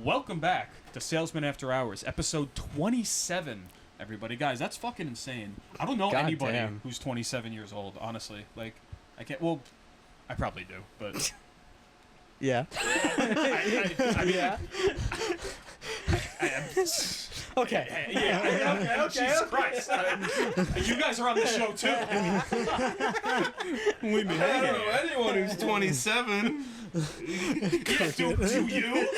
Welcome back to Salesmen After Hours, episode 27. Everybody, guys, that's fucking insane. I don't know anybody who's 27 years old, honestly. Like, I can't. Well, I probably do, but yeah. I mean, yeah. Okay. Yeah. Jesus Christ. You guys are on the show too. I don't know anyone who's 27. Yeah, do you?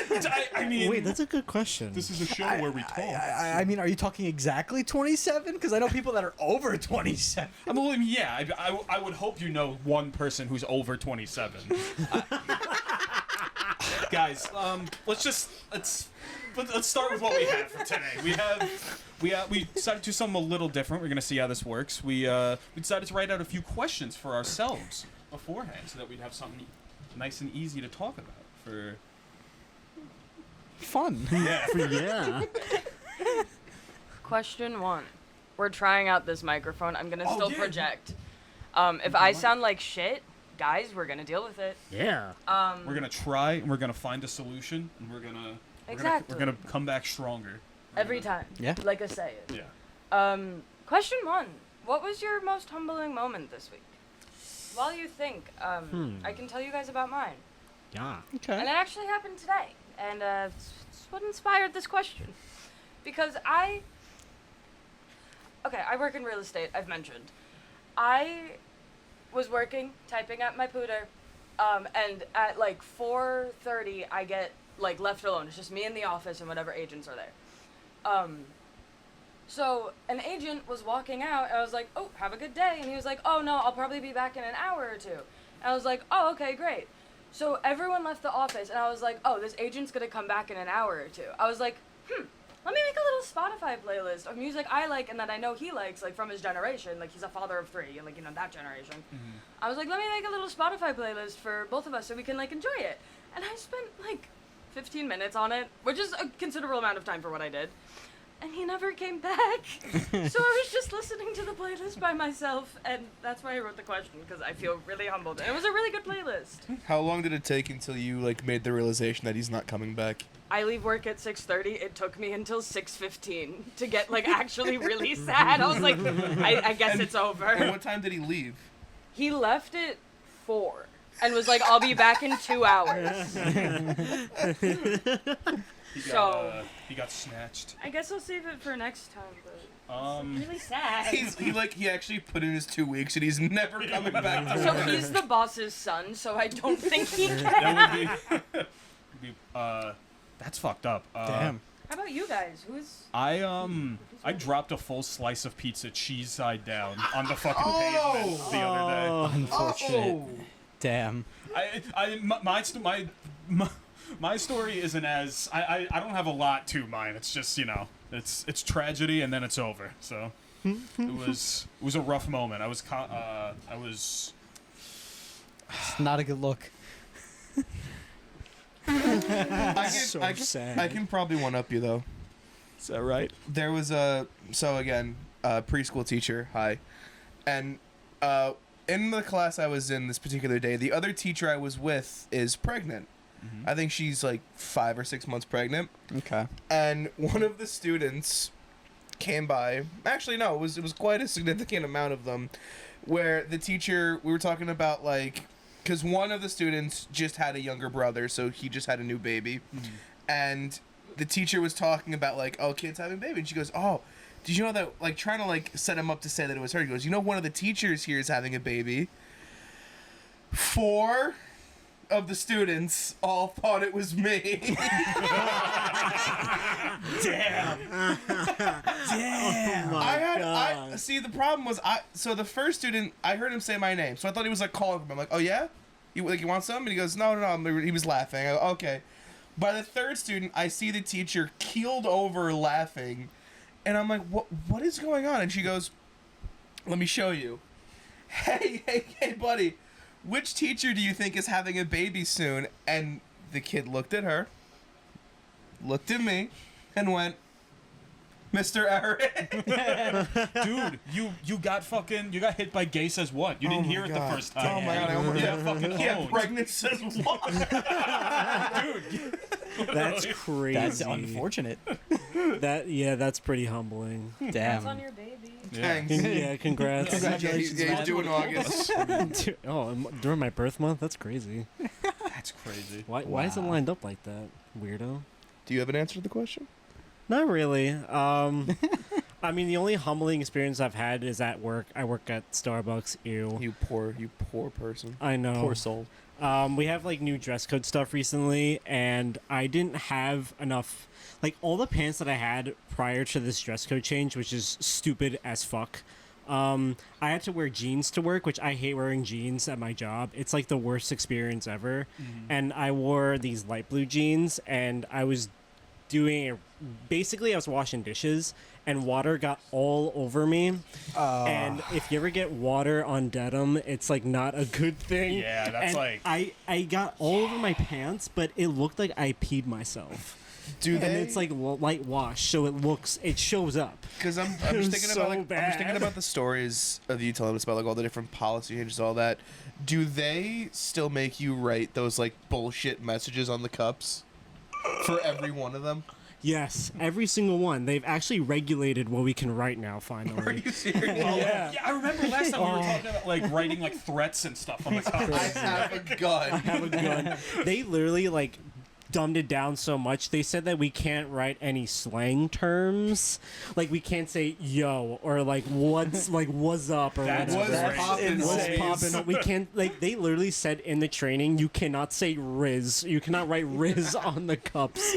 I mean, wait, that's a good question. This is a show where we talk. I mean, are you talking exactly 27? Because I know people that are over 27. I mean, yeah. I would hope you know one person who's over 27. Guys, let's start with what we have for today. We decided to do something a little different. We're gonna see how this works. We decided to write out a few questions for ourselves beforehand, so that we'd have something nice and easy to talk about for fun. Yeah. Yeah. Question 1. We're trying out this microphone. I'm gonna still yeah. project. If I sound like shit, guys, we're gonna deal with it. Yeah. We're gonna try and we're gonna find a solution and we're gonna come back stronger Every time. Yeah. Like I say it. Yeah. Question 1. What was your most humbling moment this week? While you think, I can tell you guys about mine. Yeah. Okay. And it actually happened today. And it's what inspired this question. Because I work in real estate, I've mentioned. I was working, typing at my pooter, and at like 4:30 I get like left alone. It's just me in the office and whatever agents are there. So an agent was walking out, and I was like, oh, have a good day. And he was like, oh, no, I'll probably be back in an hour or two. And I was like, oh, okay, great. So everyone left the office, and I was like, oh, this agent's going to come back in an hour or two. I was like, let me make a little Spotify playlist of music I like and that I know he likes, like, from his generation. Like, he's a father of 3, and, like, you know, that generation. Mm-hmm. I was like, let me make a little Spotify playlist for both of us so we can, like, enjoy it. And I spent, like, 15 minutes on it, which is a considerable amount of time for what I did. And he never came back. So I was just listening to the playlist by myself, and that's why I wrote the question, because I feel really humbled. And it was a really good playlist. How long did it take until you made the realization that he's not coming back? I leave work at 6:30. It took me until 6:15 to get actually really sad. I was like, I guess it's over. And what time did he leave? He left at 4 and was like, I'll be back in 2 hours. He got snatched. I guess I'll save it for next time, but it's really sad. He actually put in his 2 weeks and he's never coming back to So work. he's the boss's son, so I don't think he can. That would be that's fucked up. Damn. How about you guys? I dropped a full slice of pizza cheese side down on the fucking pavement the other day. Unfortunate. Damn. My story isn't as I don't have a lot to mine. It's just, you know, it's tragedy and then it's over. So it was a rough moment. I was It's not a good look. I can probably one-up you, though. Is that right? There was preschool teacher, hi. And in the class I was in this particular day, the other teacher I was with is pregnant. Mm-hmm. I think she's like 5 or 6 months pregnant. Okay. And one of the students came by. Actually, no, it was quite a significant amount of them. Where the teacher, we were talking about because one of the students just had a younger brother, so he just had a new baby. Mm-hmm. And the teacher was talking about oh, kid's having a baby, and she goes, oh, did you know that trying to set him up to say that it was her. He goes, you know, one of the teachers here is having a baby. 4 of the students all thought it was me. Damn. Damn. Oh my God. See, the problem was so the first student, I heard him say my name, so I thought he was calling me. I'm like, oh yeah, you want some? And he goes, no. He was laughing. I go, okay. By the third student, I see the teacher keeled over laughing, and I'm like, what is going on? And she goes, let me show you. Hey, buddy. Which teacher do you think is having a baby soon? And the kid looked at her, looked at me, and went, Mr. Eric. Dude, you got hit by gay says what? You didn't hear it the first time. Oh my God, I almost fucking pregnant says what? Dude. That's crazy. That's unfortunate. That's pretty humbling. That's on Damn. your baby. Yeah. Yeah, congrats. Congratulations, Yeah, man. he's due in August. During my birth month? That's crazy. That's crazy. Why is it Wow. lined up like that? Weirdo. Do you have an answer to the question? Not really. I mean, the only humbling experience I've had is at work. I work at Starbucks. Ew. You poor person. I know. Poor soul. We have like new dress code stuff recently, and I didn't have enough. Like all the pants that I had prior to this dress code change, which is stupid as fuck. I had to wear jeans to work, which I hate wearing jeans at my job. It's like the worst experience ever. And I wore these light blue jeans, and I was basically I was washing dishes, and water got all over me. And if you ever get water on denim, it's like not a good thing. Yeah, that's And like- I got all over my pants, but it looked like I peed myself. Do they? And it's like light wash, so it shows up. Because I'm It was just thinking so about I'm just thinking bad. about the stories of you telling us about like all the different policy changes, all that. Do they still make you write those like bullshit messages on the cups for every one of them? Yes, every single one. They've actually regulated what we can write now. Are Finally. you serious? Yeah. Yeah, I remember last time we were talking about like writing like threats and stuff on the cups. I have a gun. Have a gun. They literally like dumbed it down so much. They said that we can't write any slang terms. Like we can't say yo or like what's up or That's whatever. What's poppin', What's homies? poppin'? We can't like they literally said in the training you cannot say Riz. You cannot write Riz on the cups.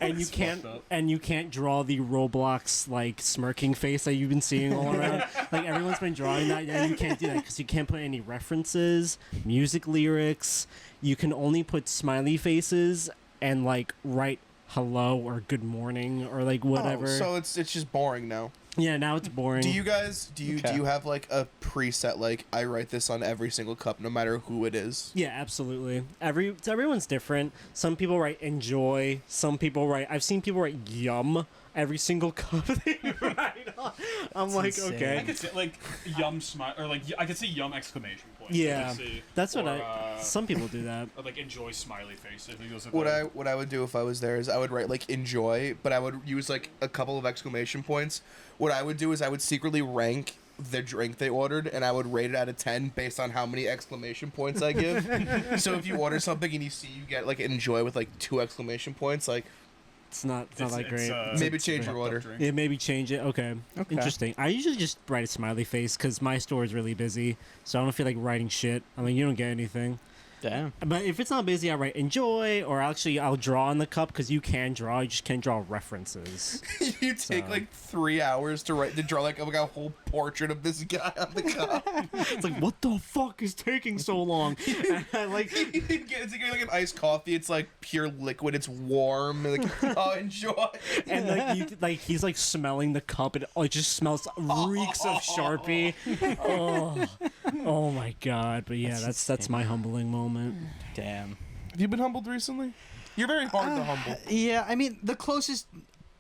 And you can't draw the Roblox like smirking face that you've been seeing all around. Like everyone's been drawing that. Yeah, you can't do that because you can't put any references, music lyrics. You can only put smiley faces and like write hello or good morning or like whatever. Oh, so it's just boring now. Yeah, now it's boring. Do you guys do you have like a preset like I write this on every single cup no matter who it is? Yeah, absolutely. Everyone's different. Some people write enjoy. Some people write. I've seen people write yum every single cup they write on. I'm That's like, insane. I okay. could say like yum smile or like I could see yum exclamation point. Yeah, I could see, that's what or, some people do that. or, like enjoy smiley face. I think those are What I would do if I was there is I would write like enjoy, but I would use like a couple of exclamation points. What I would do is I would secretly rank the drink they ordered, and I would rate it out of 10 based on how many exclamation points I give. So if you order something and you see you get like enjoy with like 2 exclamation points, like It's not that great. maybe change your order. Yeah, maybe change it. Okay. Okay. Interesting. I usually just write a smiley face because my store is really busy, so I don't feel like writing shit. I mean, you don't get anything. Damn. But if it's not busy, I write enjoy, or actually I'll draw on the cup because you can draw. You just can't draw references. You take like 3 hours to draw like a whole portrait of this guy on the cup. It's like, what the fuck is taking so long? And I like. It's like an iced coffee. It's like pure liquid. It's warm. Like, oh, enjoy. And he's like smelling the cup, and it just smells reeks of Sharpie. Oh my god! But yeah, that's my humbling moment. Damn. Have you been humbled recently? You're very hard to humble. Yeah, I mean, the closest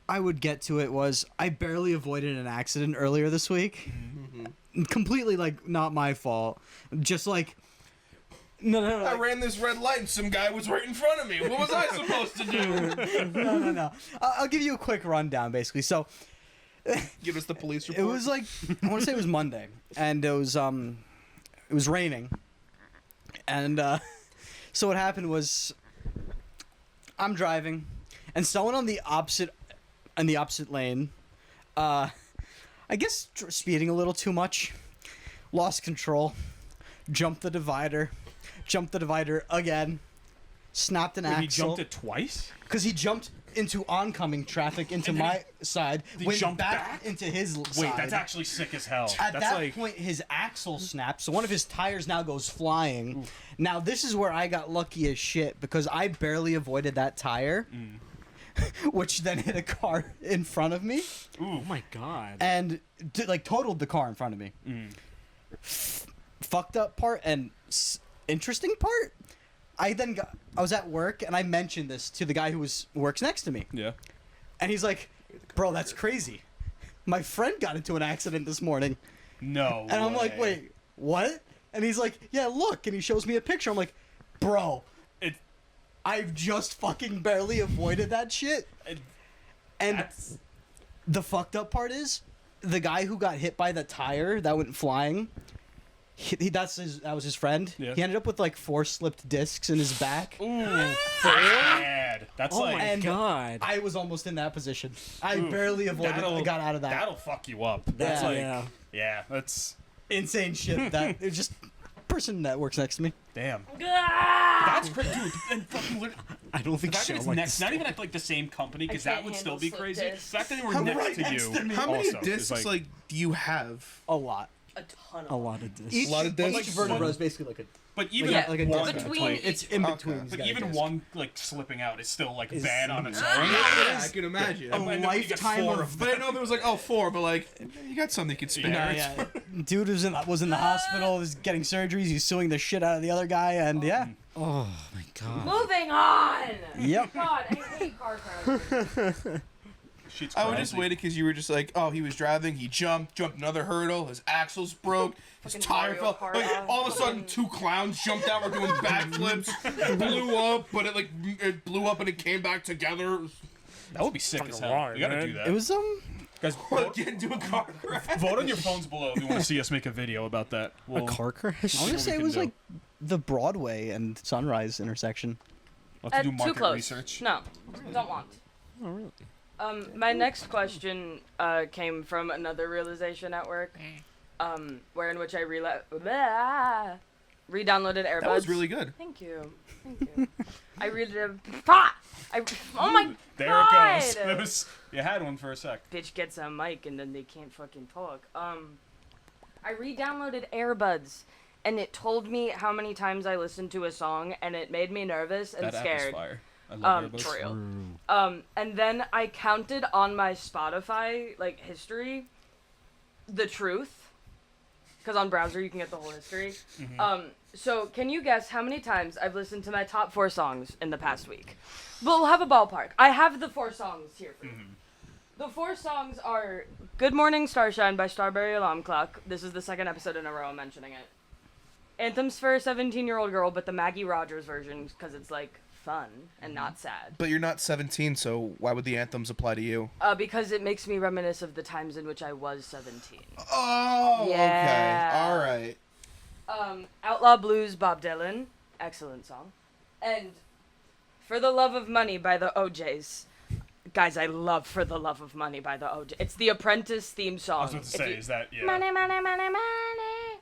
I would get to it was I barely avoided an accident earlier this week. Completely, like, not my fault. Just like, no. I ran this red light and some guy was right in front of me. What was I supposed to do? No. I'll give you a quick rundown, basically. So, Give us the police it report. was like, I want to say it was Monday, and it was raining. And so what happened was I'm driving, and someone on the opposite lane, I guess speeding a little too much, lost control, jumped the divider again, snapped an Wait, he axle. jumped it twice. Because he jumped into oncoming traffic into And then my side, he went jumped back into his Wait, side. that's actually sick as hell. At That's that like point, his axle snapped, so one of his tires now goes flying. Now, this is where I got lucky as shit, because I barely avoided that tire, which then hit a car in front of me, Oh my god! and totaled the car in front of me. Fucked up part and interesting part, I was at work, and I mentioned this to the guy who works next to me. yeah. And he's like, bro, that's crazy. My friend got into an accident this morning. No. And I'm like, way. wait, what? And he's like, yeah, look. And he shows me a picture. I'm like, bro, I've just fucking barely avoided that shit. And That's- the fucked up part is, the guy who got hit by the tire that went flying, that was his friend. Yeah. He ended up with like 4 slipped discs in his back. bad. That's Oh like my god. I was almost in that position. I Ooh, barely avoided it. I got out of that. That'll fuck you up. That's Yeah. like Yeah. yeah, that's Insane shit. That it was just person that works next to me. damn. Ah! That's crazy, dude. And fucking I don't the think fact that so. it's Like next, not even at like the same company, because I that can't would still handle be slip crazy. discs. The fact that they were How next right to next you. to me. How many also is discs like do you have? A lot. A ton of a lot of this. Each, lot of discs? each vertebra is basically like a. But even Yeah, like a one, disc. between It's each- in Okay. between. but even one like slipping out is still like Is- bad on its own. Yeah, I can imagine. A And then when you get lifetime 4 of. But I know there was like 4, but like you got something you could spare. Nah, yeah. Dude was in the hospital, was getting surgeries. He's suing the shit out of the other guy, and yeah. Oh my god. Moving on. Yep. God, I hate car crashes. Shit's I was just crazy. waiting because you were just like, oh, he was driving, he jumped another hurdle, his axles broke, his Fucking tire Mario fell. Kart Like, off. all of a sudden, 2 clowns jumped out, were doing backflips, blew up, but it blew up and it came back together. That would be sick as hell. wild, We gotta man. do that. It was Guys, Get into a car crash. vote on your phones below if you want to see us make a video about that. A We'll, car crash? I want what to say we it can was do. like the Broadway and Sunrise intersection. we'll have to do Too market close. research. No, don't want. Oh really? My next question came from another realization at work, where in which I re-downloaded AirBuds. That was really good. Thank you. Thank you. I read it. Oh my There god! it goes. That was, you had one for a sec. Bitch gets a mic and then they can't fucking talk. I re-downloaded AirBuds, and it told me how many times I listened to a song, and it made me nervous and That app scared. is fire. I love AirBuds. True. And then I counted on my Spotify like history, the truth, because on browser you can get the whole history. So can you guess how many times I've listened to my top 4 songs in the past week? We'll have a ballpark. I have the 4 songs here for you. The 4 songs are "Good Morning Starshine" by Strawberry Alarm Clock. This is the 2nd episode in a row I'm mentioning it. Anthems for a 17-year-old girl, but the Maggie Rogers version, because it's like fun and not sad. But you're not 17, so why would the anthems apply to you? Because it makes me reminisce of the times in which I was 17. Oh, Yeah. okay. All right. Outlaw Blues, Bob Dylan. Excellent song. And For the Love of Money by the OJs. Guys, I love For the Love of Money by the OJs. It's the Apprentice theme song. I was about to say, is that, yeah. Money, money, money, money,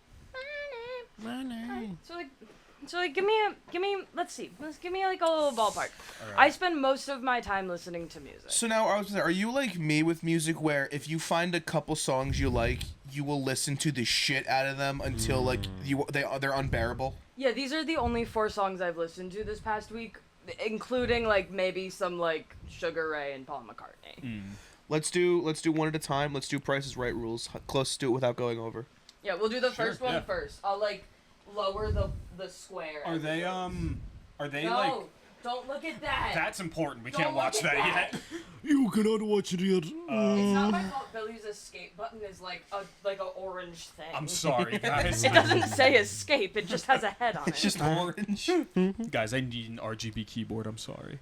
Money. So like, give me, let's see. Let's give me like a little ballpark. I spend most of my time listening to music. So now, I was gonna say, are you like me with music, where if you find a couple songs you like, you will listen to the shit out of them until like they're unbearable? Yeah, these are the only 4 songs I've listened to this past week, including like maybe some like Sugar Ray and Paul McCartney. Let's do one at a time. Let's do Price is Right rules. Close to it without going over. Yeah, we'll do the Sure, first one yeah. first. I'll like lower the square. Are as it they, goes. are they No, like, don't look at that. that's important. We Don't can't look watch at that that. yet. You cannot watch it yet. It's not my fault. Billy's escape button is like a orange thing. I'm sorry, guys. It doesn't say escape. It just has a head on it. It's just orange. Guys, I need an RGB keyboard. I'm sorry.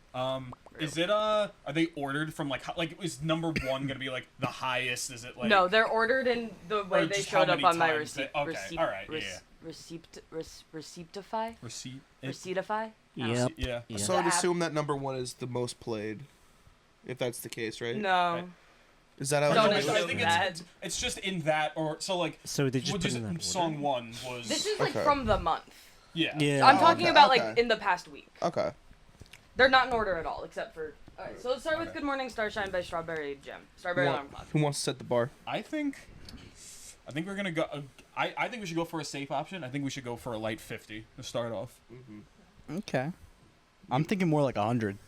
Is it are they ordered from like is number 1 gonna be like the highest? Is it like No, they're ordered in the way Or they just how showed up many on my times receipt. they- okay, alright, yeah. Receiptify? receipt? Receiptify? Yep. Yeah. Yeah. So I'd The app. assume that number 1 is the most played, if that's the case, right? No. Is that how? Don't I assume think that. it's just in that, or so like. So they just what put is it in it, that song order? 1 was. This is like Okay. from the month. Yeah. Yeah. I'm talking okay, about okay. like in the past week. Okay. They're not in order at all, except for. Alright, so let's start with "Good Morning Starshine" by Strawberry Jam. Strawberry Who, Alarm Clock. who wants to set the bar? I think we're gonna go. I think we should go for a safe option. I think we should go for a light 50 to start off. Okay. I'm thinking more like 100.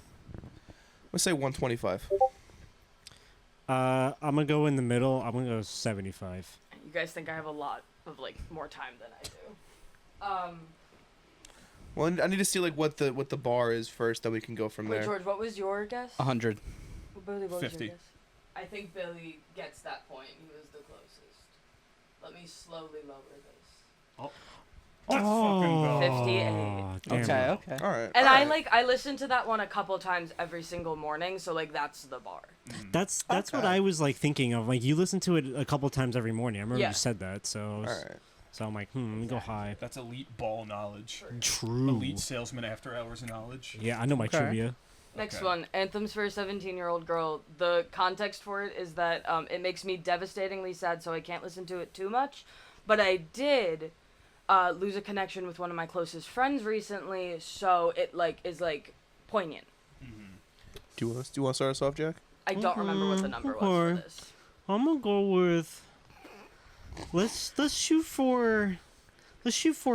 Let's say 125. I'm gonna go in the middle. I'm gonna go 75. You guys think I have a lot of like more time than I do. Well, I need to see like what the bar is first, then we can go from Wait, there. George, what was your guess? 100. Billy, what was 50. your guess? I think Billy gets that point. He was the closest. Let me slowly lower this. Let's fucking go. 58. Damn. Okay. All right. And all I right. I listen to that one a couple times every single morning, so like that's the bar. That's what Okay. I was like thinking of. Like you listen to it a couple times every morning. I remember Yeah. you said that. So All right. so I'm like, let me go high. That's elite ball knowledge. True. Elite salesman after hours knowledge. Yeah, I know my Okay. trivia. Next Okay. one, Anthems for a 17-year-old girl. The context for it is that it makes me devastatingly sad, so I can't listen to it too much. But I did lose a connection with one of my closest friends recently, so it is poignant. Do you want to start us off, Jack? I don't remember what the number was for Okay. this. I'm gonna go with. Let's shoot for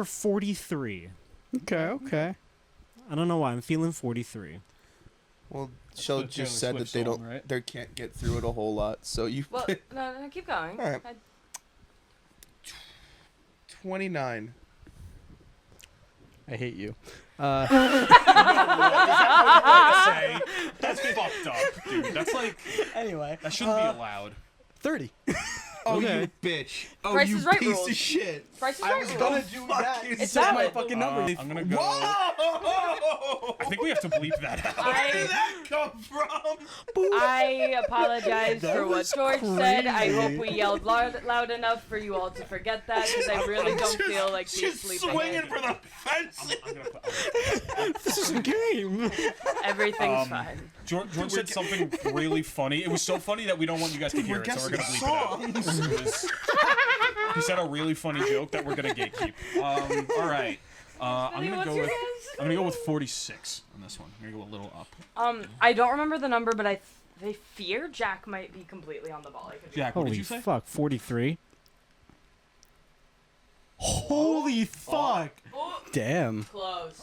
43. Okay. I don't know why I'm feeling 43. Well, That's Shell the just Taylor said that Swift they song, don't, right? they can't get through it a whole lot. So you. Well, no, keep going. All right. 29. I hate you. Say, that's fucked up, dude. That's like, Anyway. that shouldn't be allowed. 30. Oh, Okay. you bitch. Oh, Price you is Right piece rules. of shit. Price is I Right was rules. gonna do fucking that. It's Say my valid. fucking number. I'm gonna go. Whoa! I think we have to bleep that out. Where did that come from? I apologize That for what was George said. I crazy. hope we yelled loud enough for you all to forget that, because I really don't feel like being Just sleeping. swinging for the fence. I'm gonna put, This is a game. Everything's fine. George said something really funny. It was so funny that we don't want you guys to hear We're it, so we're gonna guessing bleep it out. It was- he said a really funny joke that we're gonna gatekeep. All right. I'm Billy, gonna what's go your with. guess? I'm gonna go with 46 on this one. I'm gonna go a little up. I don't remember the number, but I fear Jack might be completely on the ball. I could be Jack, what did Holy you say? fuck, 43. Holy fuck. Oh, Damn. close.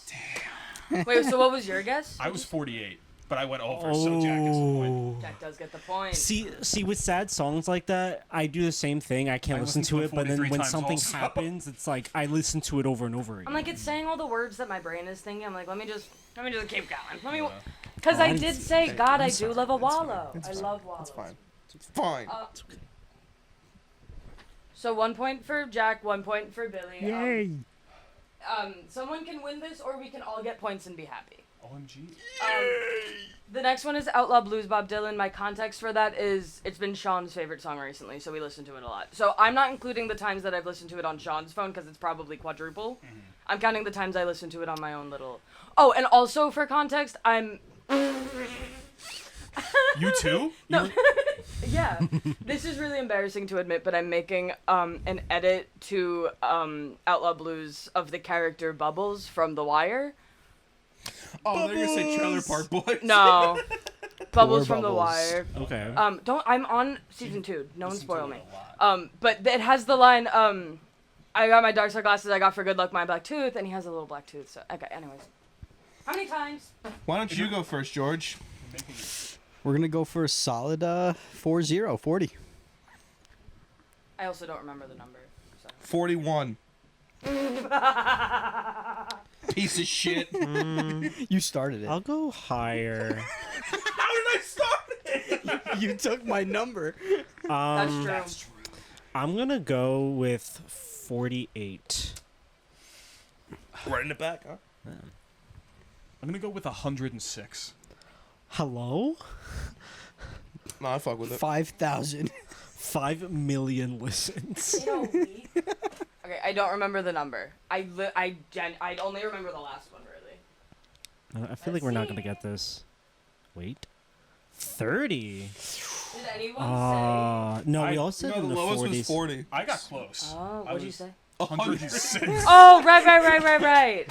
Damn. Wait, so what was your guess? I was 48, but I went over, so Jack gets the point. Jack does get the point. See, with sad songs like that, I do the same thing. I can't I listen listen to to it, it but then 43 when times something also. happens, it's like I listen to it over and over again. I'm like, it's saying all the words that my brain is thinking. I'm like, let me just keep going. Let me, Yeah. because Oh, I I'm did s- say, God, I It's do fine, love a it's fine, wallow. it's I fine, love wallows. It's fine. It's fine. So 1 point for Jack, 1 point for Billy. Yay! Someone can win this, or we can all get points and be happy. OMG. The next one is Outlaw Blues, Bob Dylan. My context for that is it's been Sean's favorite song recently, so we listen to it a lot. So I'm not including the times that I've listened to it on Sean's phone because it's probably quadruple. I'm counting the times I listen to it on my own little. Oh, and also for context, I'm. You too? No. Yeah, this is really embarrassing to admit, but I'm making an edit to Outlaw Blues of the character Bubbles from The Wire. Oh, they're gonna say Trailer Park Boys. No, Bubbles from The Bubbles. Wire. Okay. I'm on season 2. No one Listen spoil to me. it a lot. But it has the line, I got my dark side glasses, I got for good luck my black tooth, and he has a little black tooth. So okay, anyways. How many times? Why don't you go first, George? Making it- We're gonna go for a solid 40. I also don't remember the number. So. 41. Piece of shit. You started it. I'll go higher. How did I start it? You took my number. That's true. That's true. I'm gonna go with 48. Right in the back, huh? I'm gonna go with 106. Hello? No, I fuck with it. 5,000. 5 million listens. In a week? Okay, I don't remember the number. I only remember the last one, really. I feel like we're not gonna get this. Wait. 30. Did anyone No, we I- all said No, in the the lowest 40s. was 40. I got close. say? Oh, I what'd you was say? 106. Oh, right.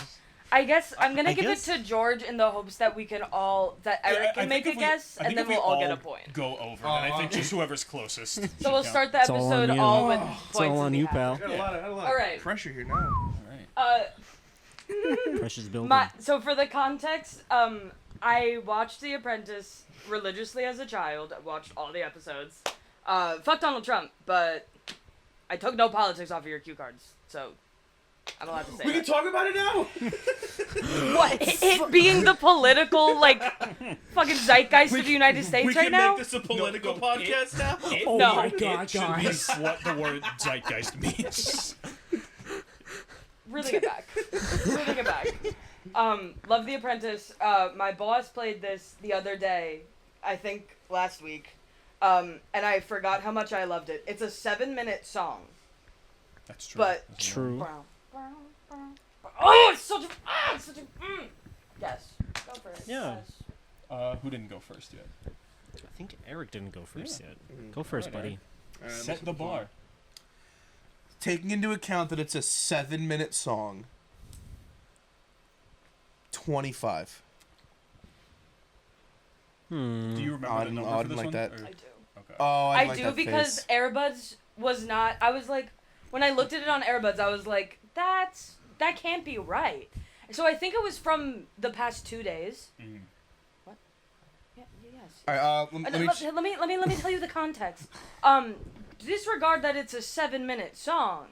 I guess I'm gonna I give guess- it to George in the hopes that we can all, that Eric I can think make a if we- guess, I and think then if we we'll all get a point. Go over, and I think just whoever's closest. So we'll should count. start the It's all on episode you. all with Oh, points. It's all on and you, be happy. pal. I got a lot of All right. pressure here now. All right. Precious building. So for the context, I watched The Apprentice religiously as a child. I watched all the episodes. Fuck Donald Trump, but I took no politics off of your cue cards, so I'm allowed to say We can that. talk about it now. What? It being the political, fucking zeitgeist of the United States We right can now? make this a political No, podcast now. Oh No. my It god, should be guys. what the word zeitgeist means. Really get back. Love The Apprentice. My boss played this the other day, I think last week, and I forgot how much I loved it. It's a 7-minute song. That's true. But True. oh, it's such a yes. Go for it. Yeah. Yes. Who didn't go first yet? I think Eric didn't go first yet. Mhm. Go first, Alright, buddy. Set the bar. Taking into account that it's a 7-minute song. 25. Do you remember I the didn't- number I for didn't this like one? that. Or- I do. Okay. Oh, I like do that because face. Airbuds was not. I was like, when I looked at it on Airbuds, I was like, that can't be right. So I think it was from the past 2 days. Mhm. What? Yeah. Yes. All right, Let me tell you the context. Disregard that it's a 7-minute song.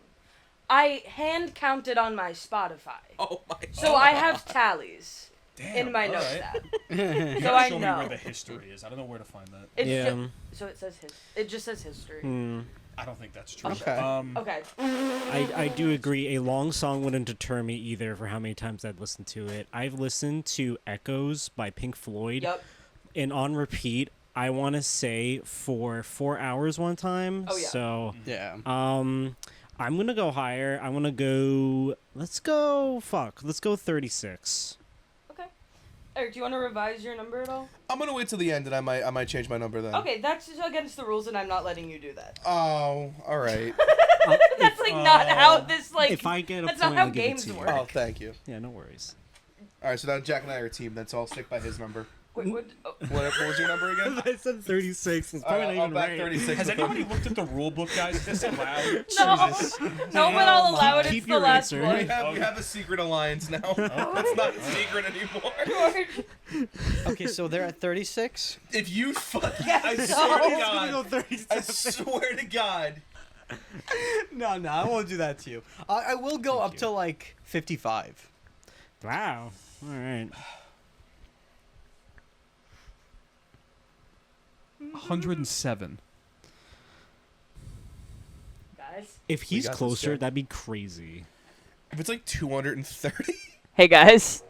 I hand counted on my Spotify, Oh my. so I have tallies Damn, in my all notes right. app. You So gotta I show know. me where the history is. I don't know where to find that. It's Yeah. so it says it just says history. I don't think that's true. Okay. Okay. I do agree. A long song wouldn't deter me either for how many times I'd listen to it. I've listened to Echoes by Pink Floyd, Yep. and on repeat, I want to say for 4 hours one time. Oh, yeah. So, Yeah. I'm going to go higher. I want to go, let's go 36. Okay. Eric, do you want to revise your number at all? I'm gonna wait till the end, and I might change my number then. Okay, that's just against the rules, and I'm not letting you do that. Oh, all right. That's like not how this like. If I get a that's point, not how I'll give it games to you. work. Oh, thank you. Yeah, no worries. All right, so now Jack and I are a team. Then so I'll stick by his number. Wait, what? Oh. What was your number again? I said 36. It's All probably right, not I'll even back right. 36. Has with him. anybody looked at the rule book, guys? This allowed? No, Jesus. no, but I'll allow it. Keep It's the your last answer. We one. have a secret alliance now. That's not a secret anymore. George. Okay, so they're at 36. If you fucking, Yes, I no. swear to It's gonna go God, 37. I swear to God. No, I won't do that to you. I will go up to like 55. Wow. All right. 107. Guys. If he's got this, closer, Jack. that'd be crazy. If it's like 230. Hey guys.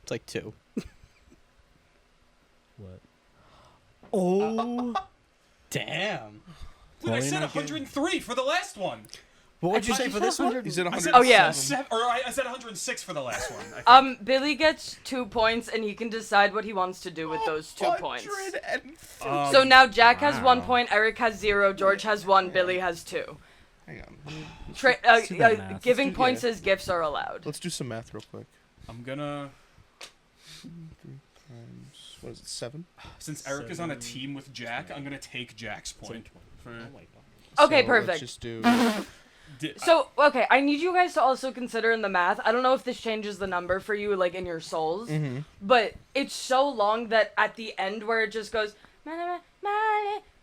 It's like 2. What? Oh. Damn. Dude, I Well, said you're not getting- 103 for the last one. What would you I say thought for you this said one? You said I 100. said Oh, yeah. I said 106 for the last one. I think. Billy gets 2 points, and he can decide what he wants to do with those 2 points. 103. So now Jack has 1 wow. point, Eric has 0, George has 1, Billy has 2. Hang on. Let's do that math. Giving do- points yeah. as gifts are allowed. Let's do some math real quick. I'm gonna. Times, what is it, 7? Since Eric is on a team with Jack, I'm gonna take Jack's point. For, Oh my god. Okay, So perfect. Let's just do. So, okay, I need you guys to also consider in the math. I don't know if this changes the number for you, like, in your souls. Mm-hmm. But it's so long that at the end where it just goes...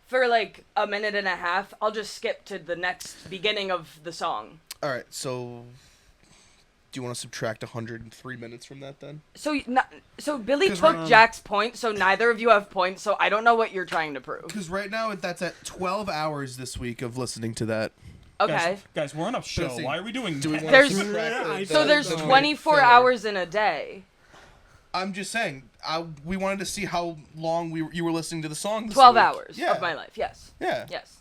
For, like, a minute and a half, I'll just skip to the next beginning of the song. All right, so. Do you want to subtract 103 minutes from that then? So Billy 'Cause took we're- Jack's point, so neither of you have points, so I don't know what you're trying to prove. Because right now that's at 12 hours this week of listening to that. Okay. Guys, we're on a show. Seriously, Why are we doing Do we that? want There's- to subtract the, So there's the 24 filler? hours in a day. I'm just saying. We wanted to see how long you were listening to the song. This 12 week. hours Yeah. of my life, yes. Yeah. Yes.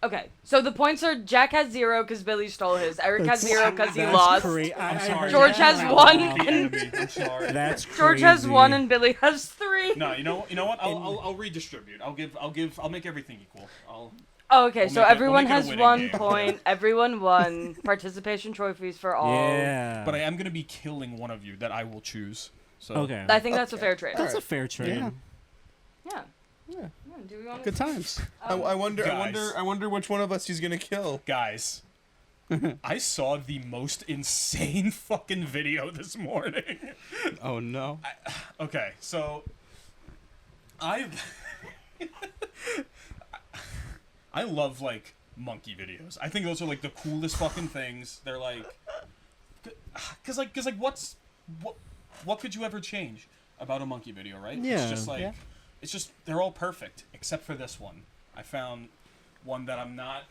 Okay, so the points are Jack has 0 because Billy stole his. Eric has 0 because he That's lost. I'm sorry. George has I'm 1. the enemy. I'm sorry. That's crazy. George has 1 and Billy has 3. No, you know what? I'll redistribute. I'll make everything equal. Oh, okay, We'll so make it- everyone we'll make it a has winning 1 game. point. Everyone won. Participation trophies for all. Yeah. But I am gonna be killing one of you that I will choose. So Okay. I think that's a fair trade. That's a fair trade. Yeah. Yeah. Yeah. Do we want Good times. I wonder. Guys. I wonder which one of us he's gonna kill. guys, I saw the most insane fucking video this morning. Oh no. Okay, so I I love like monkey videos. I think those are like the coolest fucking things. They're like, cause like what could you ever change about a monkey video, right? Yeah. It's just like Yeah. it's just they're all perfect except for this one. I found one that I'm not.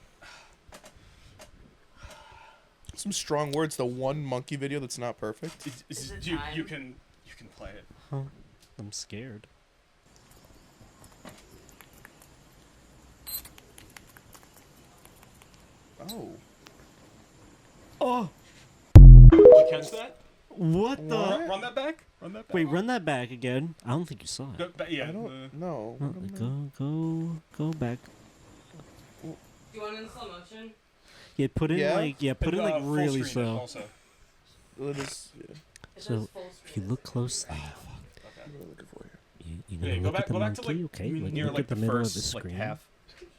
some strong words. The one monkey video that's not perfect. Is it you time? can play it. Huh. I'm scared. Oh. Oh. Did you catch that? What the? Run that back. Run that back. Wait, run that back again. I don't think you saw it. Yeah. I don't know. Go back. Do you want it in slow motion? Yeah, put it in like full really screen slow. Also. It is, yeah. It So says full if you screen. look closely, Okay. What am I looking for here? you Yeah, know, go look back. at the Go back monkey. to like Okay, like, near look like at the the middle first of the screen. like half.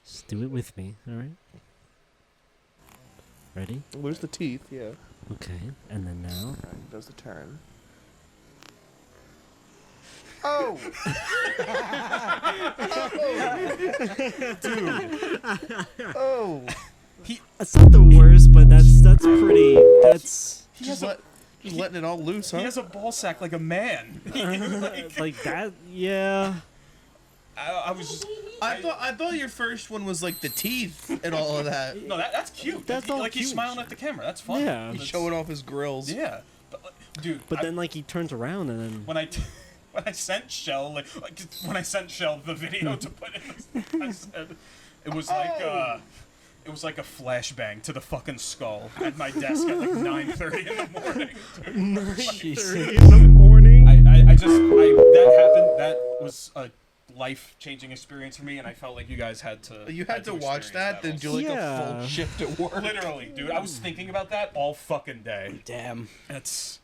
Just do it with me. All right. Ready? Where's the teeth? Yeah. Okay, and then now. Alright, does the turn. Oh! Oh! That's not the worst, but that's pretty. That's Just letting it all loose, huh? He has a ball sack like a man. like that. Yeah. I was just. I thought your first one was like the teeth and all of that. No, that's cute. That's all like he's cute. smiling at the camera. That's fun. Yeah. He's That's- showing off his grills. Yeah, but dude. But I- then like he turns around and then. when I sent Shell when I sent Shell the video to put in, I said it was like it was like a flashbang to the fucking skull at my desk at like 9:30 in the morning. 9:30 in the morning. I just that happened. That was a life-changing experience for me, and I felt like you guys had to. You had to watch experience that, then also. do like a Yeah. full shift at work. Literally, dude. I was thinking about that all fucking day. Damn. It's.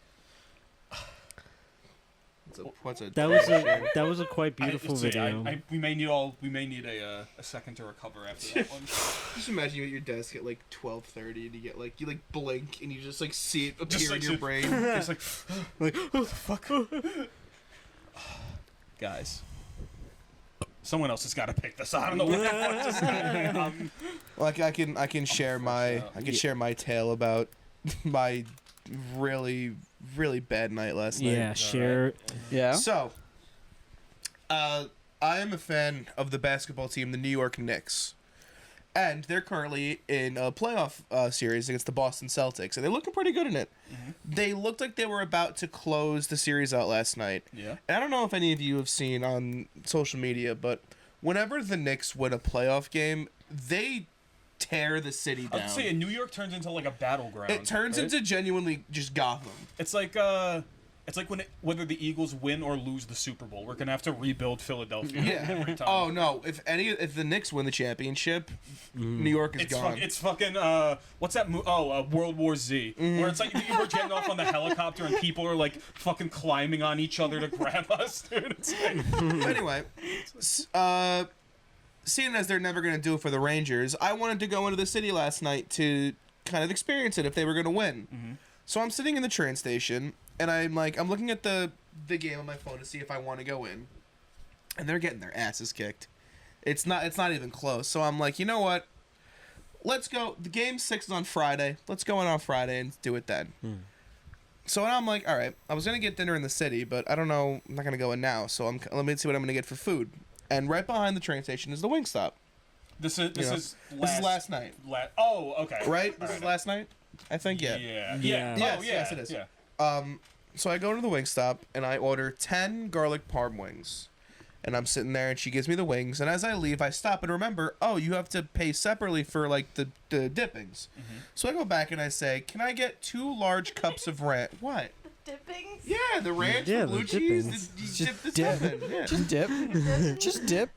What's a That was a quite beautiful video. We may need a second to recover after that one. Just imagine you at your desk at like 12:30 and you get like you blink and you just like see it appear Just, like, in your sit- brain. It's like, what the fuck? Guys. Someone else has got to pick this. I don't know what the fuck just happened. Like I can share my share my tale about my really bad night last night. Yeah, share. Yeah. So, I am a fan of the basketball team, the New York Knicks, and they're currently in a playoff series against the Boston Celtics, and they're looking pretty good in it. Mm-hmm. They looked like they were about to close the series out last night. Yeah. And I don't know if any of you have seen on social media, but whenever the Knicks win a playoff game, they tear the city down. I was saying New York turns into like a battleground. It turns right? into genuinely just Gotham. It's like whether the Eagles win or lose the Super Bowl, we're gonna have to rebuild Philadelphia every time. Oh no! If the Knicks win the championship, New York is gone. It's fucking what's that World War Z, where it's like we're getting off on the helicopter and people are like fucking climbing on each other to grab us, dude. It's like, Anyway, seeing as they're never going to do it for the Rangers, I wanted to go into the city last night to kind of experience it if they were going to win. Mm-hmm. So I'm sitting in the train station, and I'm looking at the game on my phone to see if I want to go in, and they're getting their asses kicked. It's not even close. So I'm like, you know what? Let's go. The game 6 is on Friday. Let's go in on Friday and do it then. So I'm like, all right. I was gonna get dinner in the city, but I don't know. I'm not gonna go in now. So let me see what I'm gonna get for food. And right behind the train station is the Wingstop. this is last night. Oh, okay. Right? This is last night? I think, yeah. Yeah. Yeah. Yes, Oh, yeah. yes, it is. Yeah. So I go to the Wingstop and I order 10 garlic parm wings. And I'm sitting there and she gives me the wings. And as I leave, I stop and remember, oh, you have to pay separately for like the dippings. So I go back and I say, can I get 2 large cups of ranch? What? Dippings? Yeah, the ranch, Yeah, the the blue cheese, dippings. you dip the dip. stuff in. Yeah. Just dip. Just dip.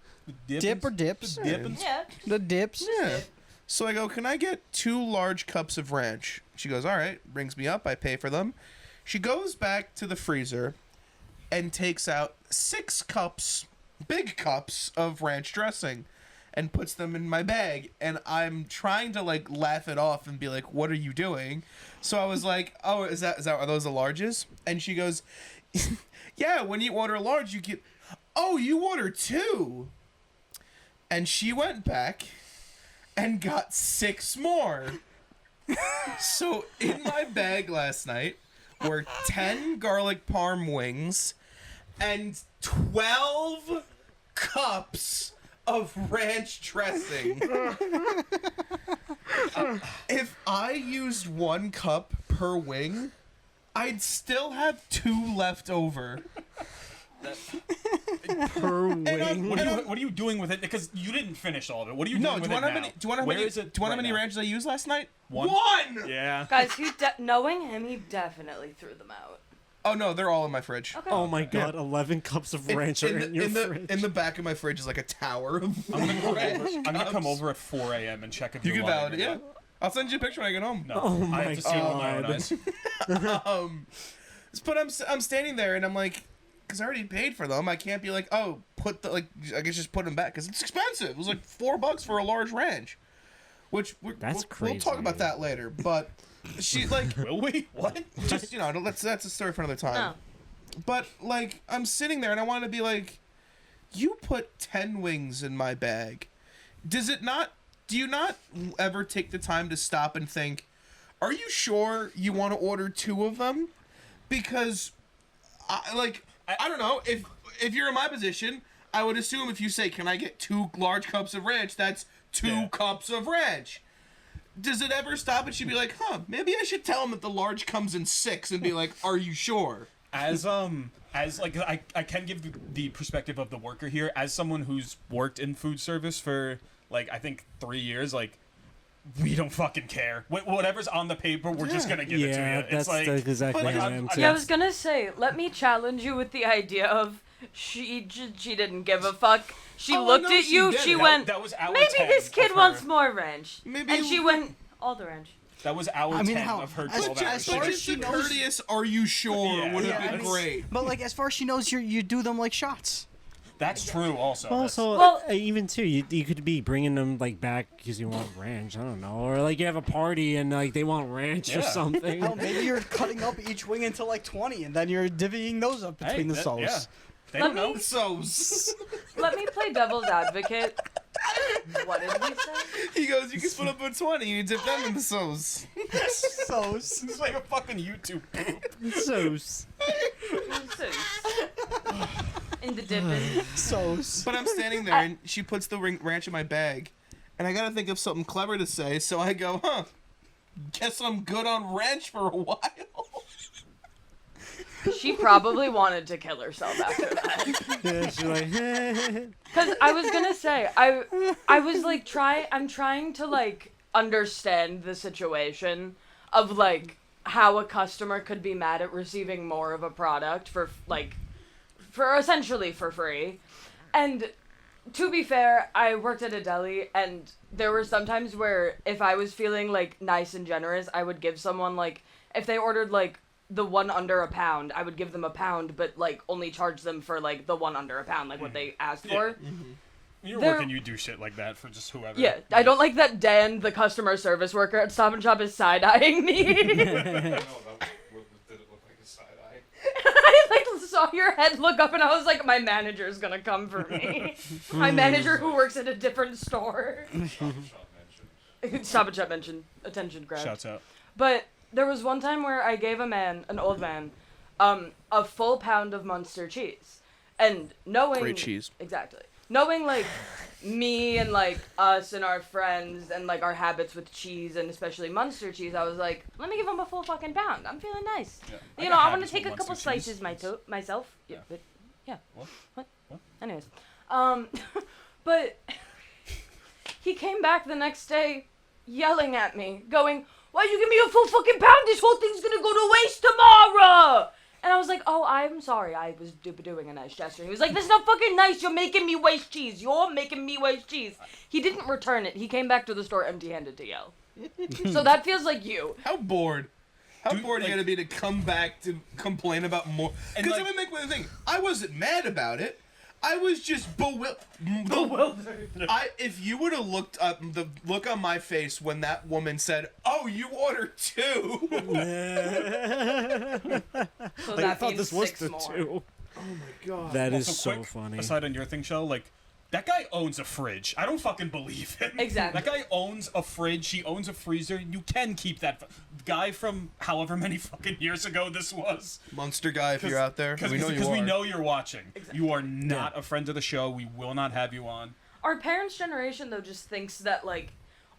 Dip or dips. Dippins? Yeah. The dips. Yeah. So I go, can I get 2 large cups of ranch? She goes, all right. Brings me up. I pay for them. She goes back to the freezer and takes out 6 cups, big cups of ranch dressing and puts them in my bag. And I'm trying to like laugh it off and be like, what are you doing? So I was like, oh, are those the larges? And she goes, yeah, when you order a large, you get, oh, you order 2. And she went back and got 6 more. So in my bag last night were 10 garlic parm wings and 12 cups of ranch dressing. If I used 1 cup per wing, I'd still have 2 left over. Per wing. What are you doing with it? Because you didn't finish all of it. What are you No, doing do with you it want now? to do you want Where how is it many right now? ranches I used last night? One. Yeah. Guys, knowing him, he definitely threw them out. Oh no, they're all in my fridge. Okay. Oh my god, 11 cups of ranch are in your fridge. In the back of my fridge is like a tower of I'm gonna come over at 4 a.m. and check if You you're can lying validate, or yeah. not. I'll send you a picture when I get home. No, Oh I my have to see it with my own God. eyes. But I'm standing there and I'm like, because I already paid for them, I can't be like, oh, I guess just put them back because it's expensive. It was like $4 for a large ranch, which That's we'll talk about crazy. that later. But she like Will we? What? just that's a story for another time. Oh. But like I'm sitting there and I want to be like, you put 10 wings in my bag. Do you not ever take the time to stop and think, are you sure you want to order 2 of them? Because I don't know, if you're in my position, I would assume if you say, can I get 2 large cups of ranch, that's 2 cups of ranch. Does it ever stop and she'd be like, maybe I should tell him that the large comes in 6 and be like, are you sure? As like I can give the perspective of the worker here as someone who's worked in food service for like I think 3 years. Like we don't fucking care. Whatever's on the paper, we're just gonna give it to you. Yeah, It's like that's exactly Like, how I I'm- am I'm- too. Yeah, I was gonna say, let me challenge you with the idea of she didn't give a fuck. She Oh, I looked know at she you. did. She That- went, that was our maybe 10 this kid of wants her. more ranch. Maybe And you- she went, all the ranch. That was our I mean, 10 how- of her as 12 far hours. as So she just a knows- courteous, are you sure, Yeah, would yeah, have I been mean- great. But like, as far as she knows, you do them like shots. That's true. Also. That's- Also, Well- even too, you could be bringing them like back because you want ranch. I don't know, or like you have a party and like they want ranch or Yeah. something. Hell, maybe you're cutting up each wing into like 20, and then you're divvying those up between the souls. Yeah. They Let don't know. me- So Let me play devil's advocate. What did we say? he goes, you can split up a 20, you dip them in the sauce. Souls. It's like a fucking YouTube. So In the dipping. Souls. But I'm standing there and she puts the ranch in my bag, and I gotta think of something clever to say, so I go, guess I'm good on ranch for a while. She probably wanted to kill herself after that. yeah, she's like, Cause I was gonna say, I was like I'm trying to like understand the situation of like how a customer could be mad at receiving more of a product for essentially for free. And to be fair, I worked at a deli and there were some times where if I was feeling like nice and generous, I would give someone like, if they ordered like the one under a pound, I would give them a pound, but like only charge them for like the one under a pound, like what they asked for. You're There- working, you do shit like that for just whoever. Yeah, I don't like that Dan, the customer service worker at Stop and Shop, is side-eyeing me. I know that. Did it look like a side eye? I like saw your head look up and I was like, my manager's gonna come for me. My manager who works at a different store. Shop mentioned. Stop and Shop mentioned attention grabbed. Shouts out. But there was one time where I gave a man, an old man, a full pound of Munster cheese. And knowing... Great cheese. Exactly. Knowing, like, me and, like, us and our friends and, like, our habits with cheese and especially Munster cheese, I was like, let me give him a full fucking pound. I'm feeling nice. Yeah. You got know, I want habits to take with a couple Munster cheese. slices myself. Yeah. Yeah. But, yeah. What? Anyways. But he came back the next day yelling at me, going, why'd you give me a full fucking pound? This whole thing's gonna go to waste tomorrow! And I was like, oh, I'm sorry. I was doing a nice gesture. He was like, that's not fucking nice. You're making me waste cheese. You're making me waste cheese. He didn't return it. He came back to the store empty-handed to yell. So that feels like you. How bored? How Dude, bored are you like- gonna be to come back to complain about more? And, Because like- let me make one thing. I wasn't mad about it. I was just bewildered. If you would have looked up the look on my face when that woman said, "Oh, you ordered 2." So I that thought means this was 6 the more. 2. Oh my god. That is Also, so quick funny. aside on your thing, show, like, that guy owns a fridge. I don't fucking believe him. Exactly. That guy owns a fridge. He owns a freezer. You can keep that guy from however many fucking years ago this was. Munster guy, if you're out there, we know you Because are. we know you're watching. Exactly. You are not a friend of the show. We will not have you on. Our parents' generation, though, just thinks that, like,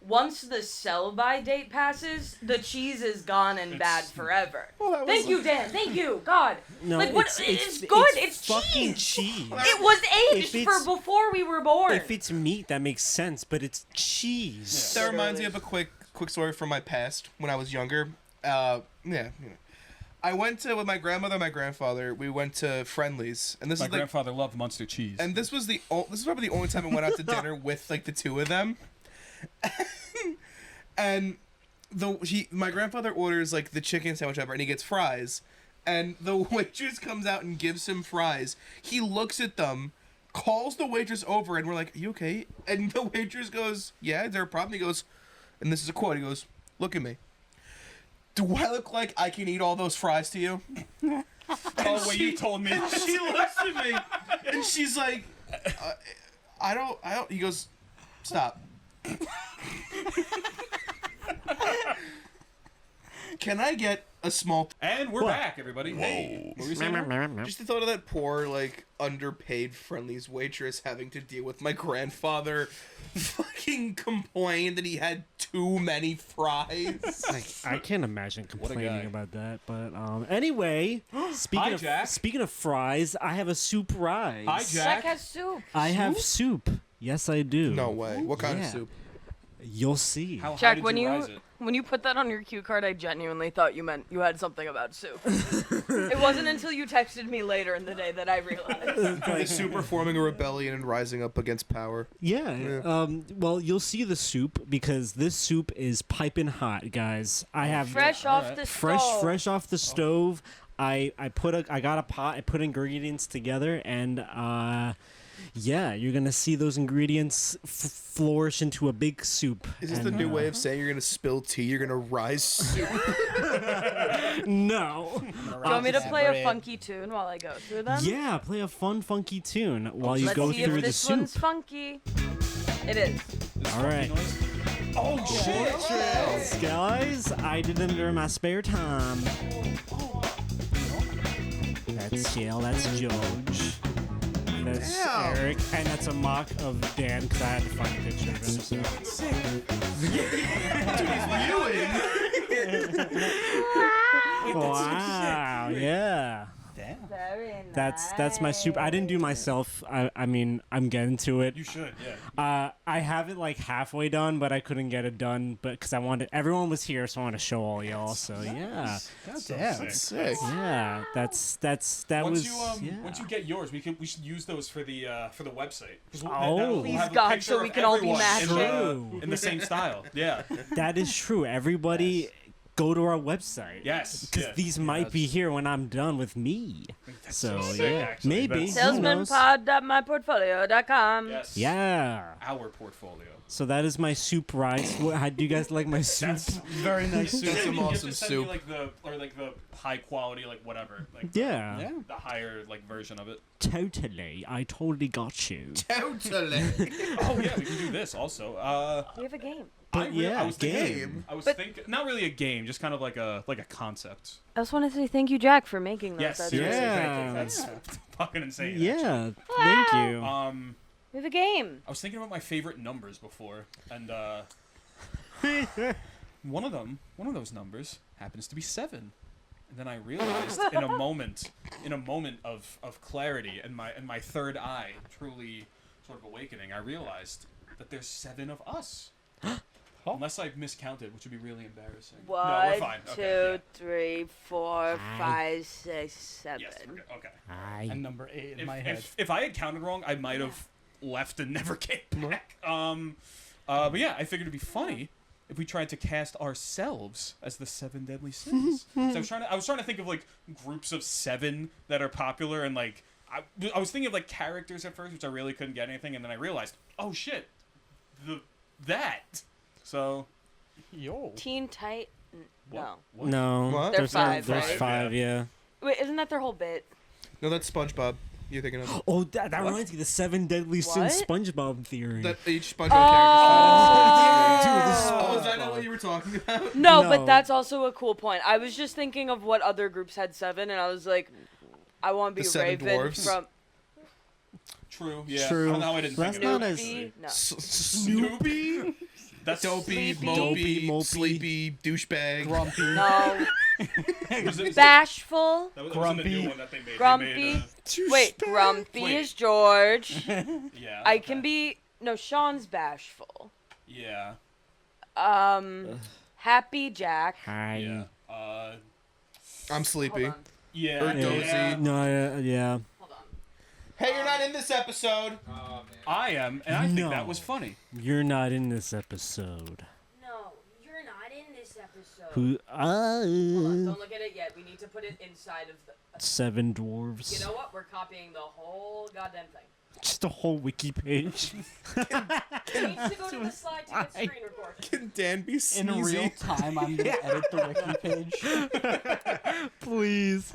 once the sell-by date passes, the cheese is gone and bad forever. Thank you, Dan. Thank you, God. No, like what? It's good. It's fucking cheese. cheese. It was aged If for it's- before we were born. If it's meat, that makes sense, but it's cheese. That reminds me of a quick story from my past when I was younger. I went to with my grandmother and my grandfather. We went to Friendly's, and this My is like, grandfather loved Munster cheese. and this was this is probably the only time I went out to dinner with like the two of them. And my grandfather orders like the chicken sandwich ever, and he gets fries, and the waitress comes out and gives him fries. He looks at them, calls the waitress over, and we're like, "Are you okay?" And the waitress goes, "Yeah, is there a problem?" He goes, and this is a quote. He goes, "Look at me. Do I look like I can eat all those fries to you?" oh, wait, you told me. She looks at me, and she's like, I don't. He goes, "Stop." Can I get a small? And we're back, everybody. Hey. What were you saying? Just the thought of that poor, like, underpaid Friendly's waitress having to deal with my grandfather fucking complain that he had too many fries. I can't imagine a guy. complaining about that. But anyway, Hi, Jack. speaking of fries, I have a soup rise. Hi, Jack Jack. has soup. I have soup. Yes, I do. No way. What kind Yeah. of soup? You'll see. How Jack, did when you you rise it? when you put that on your cue card, I genuinely thought you meant you had something about soup. It wasn't until you texted me later in the day that I realized. The super forming a rebellion and rising up against power. Yeah. Well, you'll see the soup because this soup is piping hot, guys. I have Fresh off the stove. fresh off the stove. I got a pot. I put ingredients together, and yeah, you're gonna see those ingredients flourish into a big soup. Is this the And, new way of saying you're gonna spill tea? You're gonna rise soup. No. Do you want me to play a funky tune while I go through them? Yeah, play a fun, funky tune while you Let's go see through if the this soup. one's funky. It is. This All right. funky noise? Oh, shit. Guys, I did it during my spare time. That's Shale, that's George. That's Damn. Eric, and that's a mock of Dan because I had to find a picture of him. So. Wow, yeah. Damn. Very nice. That's my soup. I didn't do myself. I mean, I'm getting to it. You should, yeah. I have it like halfway done, but I couldn't get it done. But because I wanted, everyone was here, so I wanted to show all y'all. So yeah, God damn. sick. Sick. yeah. That Once was. you yeah. once you get yours, we should use those for the website. 'Cause Oh. we'll Please, have a God, picture so we of can all be everyone matching. in the same style. Yeah. That is true. Everybody, go to our website. Yes. Because yeah. these might be here when I'm done with me. That's So sick, yeah, actually. maybe. That's- Who knows? Salesmanpod.myportfolio.com. Yes. Yeah. Our portfolio. So that is my soup rice. How do you guys like my soup? That's Very nice soup. That's some you have awesome to send soup. me like the high quality whatever Yeah. Yeah. the higher version of it. Totally. I totally got you. Totally. Oh yeah, we can do this also. We have a game. But yeah, I was thinking, game. I was But- thinking not really a game, just kind of like a concept. I just want to say thank you, Jack, for making those. Yes, That's seriously, really thank Yeah. you. That's fucking insane. Yeah. Thank you. We have a game. I was thinking about my favorite numbers before, and one of those numbers happens to be 7. And then I realized in a moment of clarity and my third eye truly sort of awakening, I realized that there's 7 of us. Unless I've miscounted, which would be really embarrassing. No, we're One, fine. two, Okay, three, four, Hi. 5, 6, 7. yeah. Yes, we're good. Okay. Hi. And number 8 in my head. If I had counted wrong, I might have left and never came back. But yeah, I figured it'd be funny if we tried to cast ourselves as the 7 deadly sins. So I was trying to think of groups of 7 that are popular, and I was thinking of characters at first, which I really couldn't get anything, and then I realized, oh shit, that. So Yo. Teen Titan. No. what? No. What? They're There's 5, There's right? 5, yeah. Wait, isn't that their whole bit? No, that's SpongeBob. You're thinking of Oh, that reminds me of the 7 deadly sins What? SpongeBob theory. that each SpongeBob Oh. character. Dude, this Oh, is that not what you were talking about? No, No. but that's also a cool point. I was just thinking of what other groups had 7, and I was like, I want to be The 7 Raven dwarves? from True. Yeah. True. I don't know how I didn't That's think of not it. as- Snoopy. No. Snoopy? That's Dopey, Sleepy. mopey, Mopey. sleepy, douchebag. Grumpy. No. Was it- Bashful. that was Grumpy. the new one that they made. Grumpy. Wait, Grumpy Wait. is George. Yeah. I can be. No, Sean's bashful. Yeah. Happy Jack. Hi. Yeah. I'm Hold sleepy. on. Yeah. Or dozy. yeah. No, yeah. Hold on. Hey, you're not in this episode. Oh, man. I am, and I think No. that was funny. You're not in this episode. No, you're not in this episode. Who? Hold on, don't look at it yet. We need to put it inside of the. Seven dwarves. You know what? We're copying the whole goddamn thing. Just a whole wiki page. It needs to go to the slide to get screen record. Can Dan be In sneezy? real time, I'm gonna edit the wiki page. Please.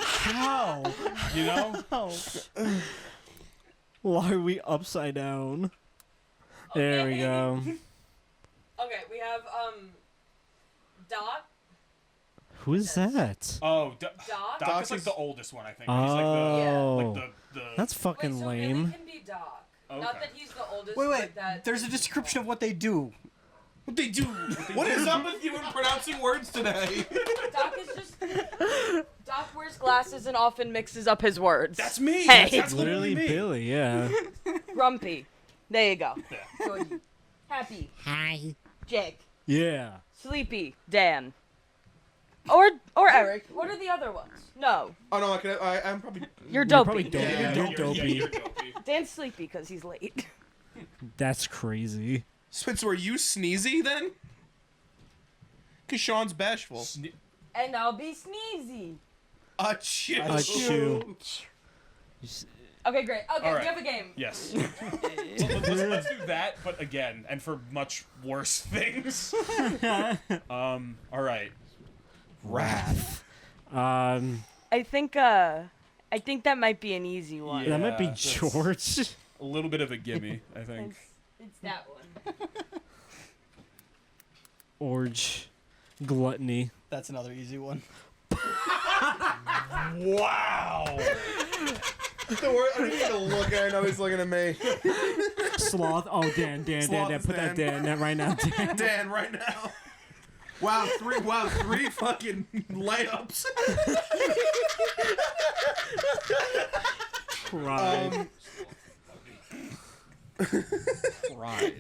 How? You know? Why are we upside down? There we Okay. go. Okay, we have Dot. Who is that? Oh, Doc? Doc is like is- the oldest one, I think. Oh, He's like the that's Wait, fucking so lame. Billy can be Doc. Okay. Not that he's the oldest. Wait, but that there's a description of what they do. What they do? What is up with you in pronouncing words today? Doc is just. Doc wears glasses and often mixes up his words. That's me. Hey. That's Literally me. Billy, yeah. Grumpy. There you go. Yeah. Good. Happy. Hi. Jake. Yeah. Sleepy. Dan. Or Eric. What are the other ones? No. Oh no, I'm probably. You're You're dopey. probably dopey. Yeah. You're dopey. You're dopey. Dan's sleepy because he's late. That's crazy. Spencer, are you sneezy then? Cause Sean's bashful. And I'll be sneezy. Achoo. Achoo. Okay, great. Okay, All right. we have a game. Yes. Let's do that, but again, and for much worse things. All right. Wrath. I think that might be an easy one. Yeah. That might be that's- George. A little bit of a gimme, I think. It's that one. Orge. Gluttony. That's another easy one. Wow. I don't even need to look at it. I know he's looking at me. Sloth. Oh, Dan. Sloth is Put that Dan. Dan right now, Dan. Dan, right now. Wow, three fucking layups. Pride.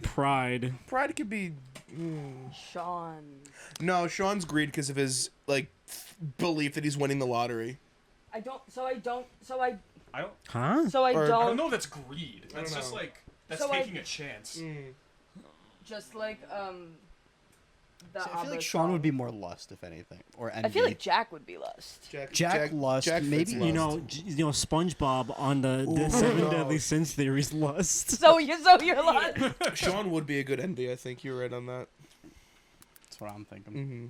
Pride. Pride could be. Sean. No, Sean's greed because of his belief that he's winning the lottery. I don't. I don't. Huh? So I Or- I don't don't. know if that's greed. That's don't just know. like that's So I- taking a chance. Just like The See, I feel ABBA like Sean would song. be more lust, if anything, or envy. I feel like Jack would be lust. Jack Lust, Jack maybe- fits You Lust. know, SpongeBob on the Seven Deadly Sins theories lust. So you're lust. Sean would be a good envy. I think you're right on that. That's what I'm thinking. Mm-hmm.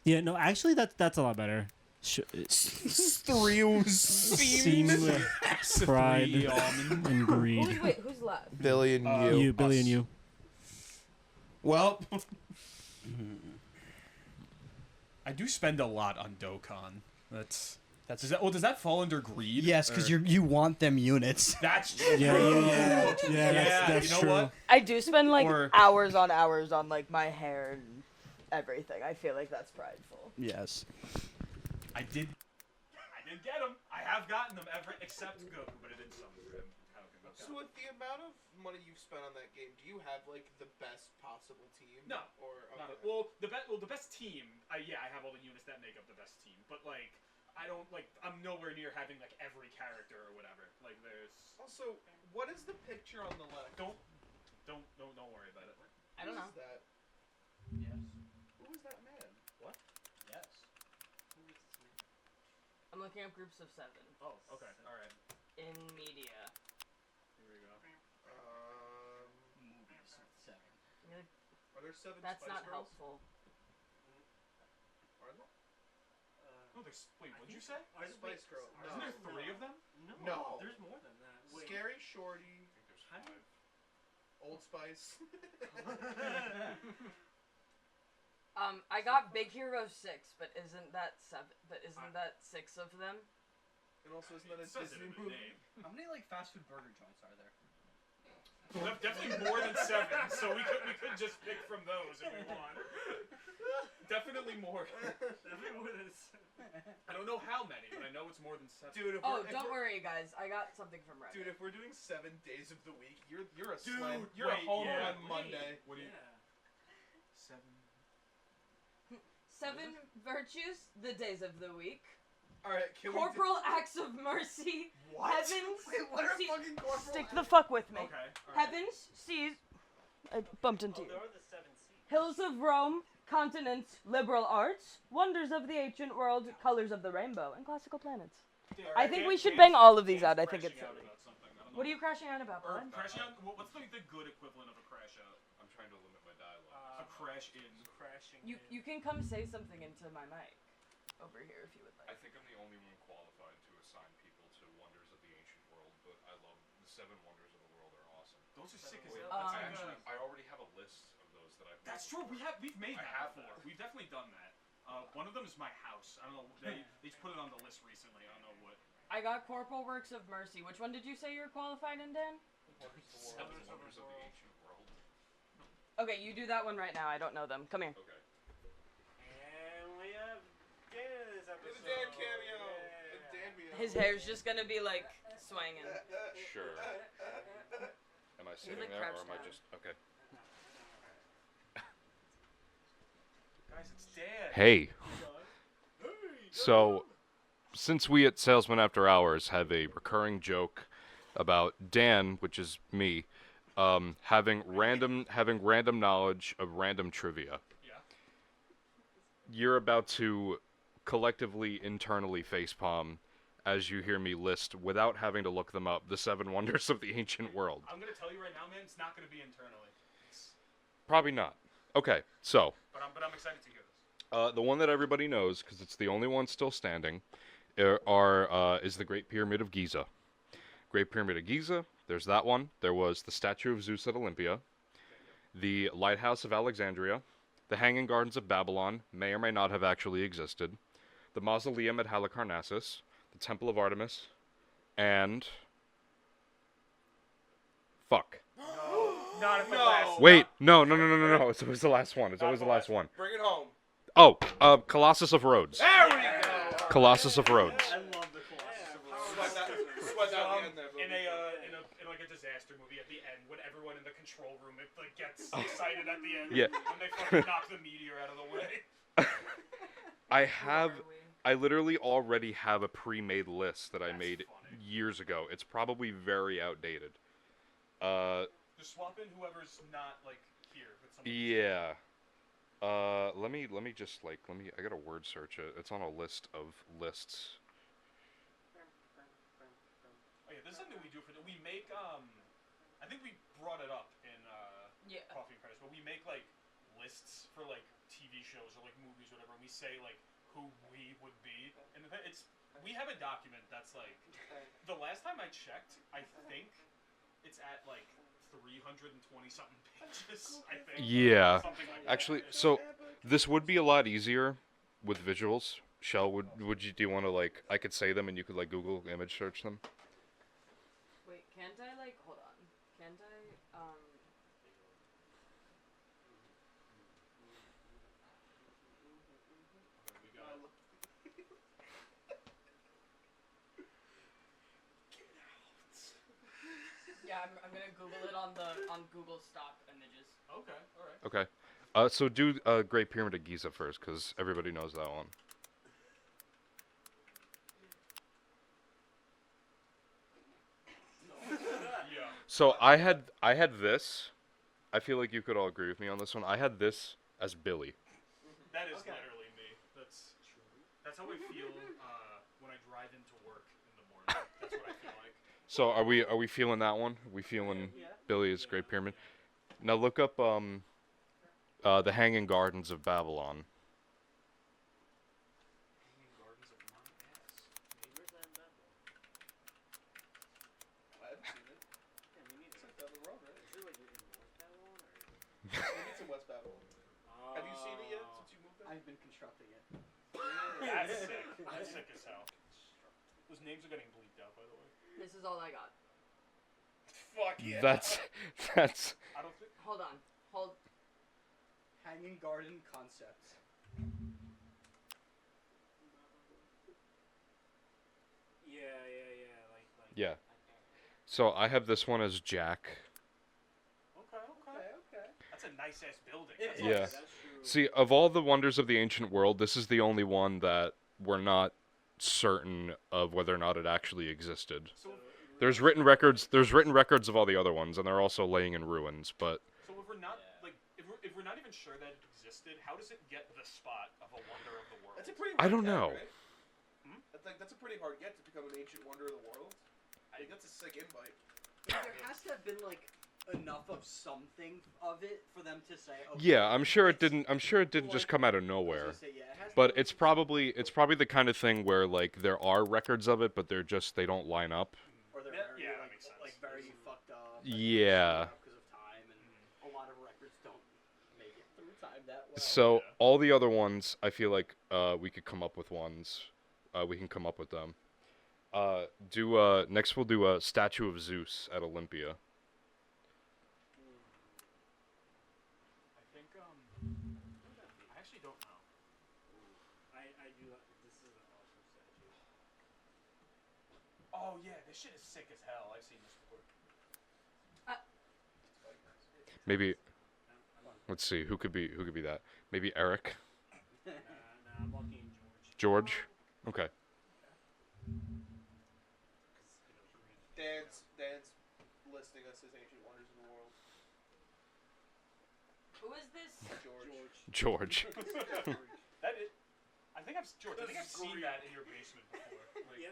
Yeah, no, actually, that's a lot better. Three Seem, seems. pride, and greed. Who's left? Billy and you. You, Billy, and us. you. Well, I do spend a lot on Dokkan. That's That's does that fall under greed? yes, because Or- you want them units. That's true. Yeah, that's you know true. what? I do spend like Or- hours on like my hair and everything. I feel like that's prideful. Yes. I did get them. I have gotten them except Goku, but I did some for him. I don't think that's so with the amount of money you've spent on that game, do you have like the best possible team? No. Or Not okay. the best team. I have all the units that make up the best team, but like I don't like I'm nowhere near having like every character or whatever. Like there's Also, what is the picture on the left? don't worry about it. I don't Who know. is that? Yes. Who is that man? What? Yes. I'm looking up groups of 7 Oh, okay. All right. in media. Here we go. Movies 7. Are there 7 That's Spice not Girls? helpful. Are there? No, there's wait. What'd you say? Spice Girl. Isn't there 3 of them? No. There's more than that. Wait. Scary Shorty, How do you- Old Spice. I got Big Hero 6, but isn't that 7? But isn't that 6 of them? And also, isn't that a It says it Disney in the movie? name. How many like fast food burger joints are there? Definitely more than 7. So we could just pick from those if we want. Definitely more. Definitely more than 7. I don't know how many, but I know it's more than 7. Dude, if Oh, we're, don't worry, guys. I got something from Reddit. Dude, if we're doing 7 days of the week, you're a Dude, slam. You're wait, a home yeah, run Monday. What do you? Yeah. 7. 7 virtues, the days of the week. All right, can Corporal acts of mercy. What? Heavens. Wait, what are see- fucking corporal? Stick the fuck with me. Okay. All right. Heavens, seas. I bumped into you. There are the 7 C's. Hills of Rome, continents, liberal arts, wonders of the ancient world, colors of the rainbow, and classical planets. I think we should bang all of these out. I think it's silly. What are you crashing out about, Or bud? crashing out? What's the good equivalent of a crash out? I'm trying to limit my dialogue. A crash in. Crashing. You can come say something into my mic over here if you would I like. think I'm the only one qualified to assign people to wonders of the ancient world, but I love the 7 wonders of the world are awesome. Those are sick as Wait, hell. That's I like actually, a- I already have a list of those that I've. That's true. We've made I that have before. that. We've definitely done that. One of them is my house. I don't know. They just put it on the list recently. I don't know what. I got Corporal Works of Mercy. Which one did you say you're qualified in, Dan? 7 wonders of the ancient world. Okay, you do that one right now. I don't know them. Come here. Okay. And we have Dan this episode. The Dan cameo. Yeah. The Dan cameo. His hair's just gonna be like swanging. Sure. Am I sitting like there, or crouched am I down. just okay? Guys, it's Dan. Hey. So, since we at Salesmen After Hours have a recurring joke about Dan, which is me, having random knowledge of random trivia, Yeah. you're about to collectively internally facepalm as you hear me list, without having to look them up, the 7 wonders of the ancient world. I'm gonna tell you right now, man. It's not gonna be internally. Probably not. Okay, so But I'm excited to hear this. the one that everybody knows, because it's the only one still standing, is the Great Pyramid of Giza. Great Pyramid of Giza, there's that one. There was the statue of Zeus at Olympia, the Lighthouse of Alexandria, the Hanging Gardens of Babylon, may or may not have actually existed, the Mausoleum at Halicarnassus, the Temple of Artemis, and... Fuck. Not at the No. last. Wait, no. It's always the last one. It's always the last one. Bring it home. Oh, Colossus of Rhodes. There we go. Colossus of Rhodes. I love the Colossus of Rhodes. Sweat that at the end there, in Bobby. in like a disaster movie at the end, when everyone in the control room like gets excited at the end. Yeah. When they fucking knock the meteor out of the way. I literally already have a pre-made list that I That's made funny. years ago. It's probably very outdated. Just swap in whoever's not like here with someone. Yeah. Let me just I gotta word search it. It's on a list of lists. Oh yeah, this is something we do we make I think we brought it up in Yeah. Coffee and Credits, but we make like lists for like TV shows or like movies or whatever. And we say like who we would be, and we have a document that's like the last time I checked, I think it's at like 320 something pages. I think. Yeah. Something like that. Actually, so this would be a lot easier with visuals. Shell, do you want to I could say them and you could Google image search them? Wait, can't I hold on? Can't I We got Yeah, I'm gonna Google it on Google stock images. okay, all right. Okay. So do Great Pyramid of Giza first, because everybody knows that one. Yeah. So I had this. I feel like you could all agree with me on this one. I had this as Billy. That is literally me. That's how I feel when I drive into work in the morning. That's what I feel like. So are we feeling that one? We feeling Billy is Great Pyramid. Now look up the Hanging Gardens of Babylon. Hanging Gardens of my ass. Where's that in Babylon? I haven't seen it. Yeah, me neither. It's like down the road, right? Is it in North Babylon or? Maybe it's in West Babylon. Have you seen it yet since you moved there? I've been constructing it. That's sick. That's sick as hell. Those names are getting bleeped out, by the way. This is all I got. Fuck yeah. That's. I don't think. Hold on. Hold. Hanging garden concepts. Yeah. Like. Yeah. So I have this one as Jack. Okay. That's a nice ass building. It That's is. Yeah. nice. That's true. See, of all the wonders of the ancient world, this is the only one that we're not certain of whether or not it actually existed. So, There's written records. There's written records of all the other ones, and they're also laying in ruins. But so if we're not like if we're not even sure that it existed, how does it get the spot of a wonder of the world? That's a pretty I hard don't get, know. Right? That's a pretty hard get to become an ancient wonder of the world. I think that's a sick invite. There has to have been like enough of something of it for them to say. Okay, yeah, I'm sure it it's- didn't. I'm sure it didn't just come out of nowhere. I was gonna say, yeah, it has to But be- it's probably the kind of thing where like there are records of it, but they don't line up. or they're Yeah, very, yeah, that like, makes sense. like very fucked up. Yeah. Because of time, and a lot of records don't make it through time that well. So Yeah. all the other ones, I feel like we could come up with ones. We can come up with them. Next we'll do a statue of Zeus at Olympia. I think I actually don't know. I do. This is an awesome statue. Oh yeah, this shit is sick as hell. I've seen this before. Maybe. Let's see who could be that. Maybe Eric, Nah, I'm locking in George. George. Okay. Dan's listing us as ancient wonders of the world. Who is this? George. That is. I think I've George. I think I've This is seen Greek. that in your basement before. Like, Yeah,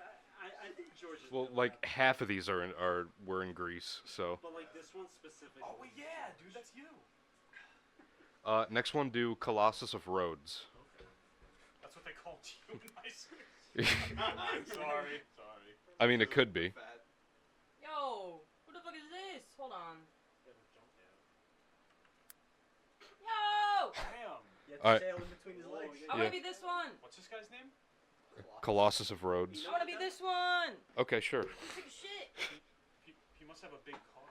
I think George is. Well, good like with that. half of these were in Greece. So But like this one specifically. oh well, yeah, dude, that's you. next one do Colossus of Rhodes. That's what they called you in high school. Sorry. I mean, it could be. Fat. Yo, who the fuck is this? Hold on. Yeah, but jump down. Yo! Damn. You have to Alright. sail in between his Whoa, legs. yeah. I wanna be this one. What's this guy's name? Colossus of Rhodes. I wanna be this one. Okay, sure. He's sick as shit. He must have a big card.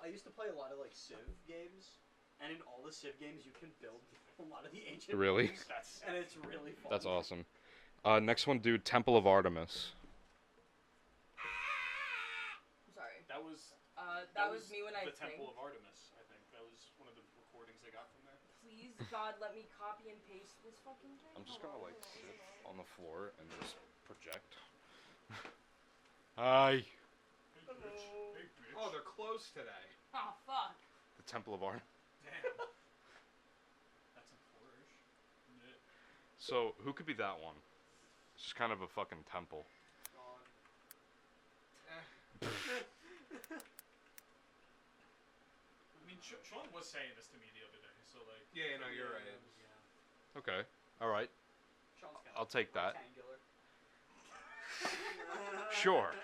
I used to play a lot of like Civ games, and in all the Civ games you can build a lot of the ancient Really? ones, That's and it's really fun. That's awesome. Next one do Temple of Artemis. I'm sorry. that was That was me when I the think. Temple of Artemis. I think that was one of the recordings I got from there. Please, God, let me copy and paste this fucking thing. I'm just gonna Hold on. like sit on the floor and just project. Hi. Hey, bitch. Oh, they're closed today. Oh fuck. The Temple of Artemis. Damn. That's a flourish. Yeah. So who could be that one? It's just kind of a fucking temple. Gone. I mean, Sean was saying this to me the other day, so like. Yeah, no, you're right. Okay. All right. Sean's got I'll take that. rectangular. Sure.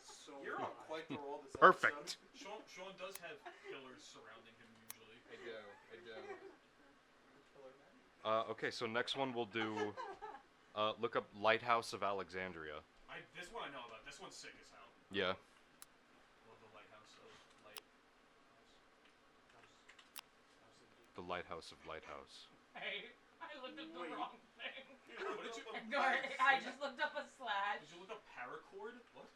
So You're on high. quite the roll this Perfect. Sean does have pillars surrounding him usually. I do. Okay, so next one we'll do. Look up Lighthouse of Alexandria. This one I know about. This one's sick as hell. Yeah. Love the lighthouse of light. The Lighthouse of Lighthouse. Hey, I looked up the wrong thing. What did you? Ignore it. I just looked up a slash. Did you look up paracord? What?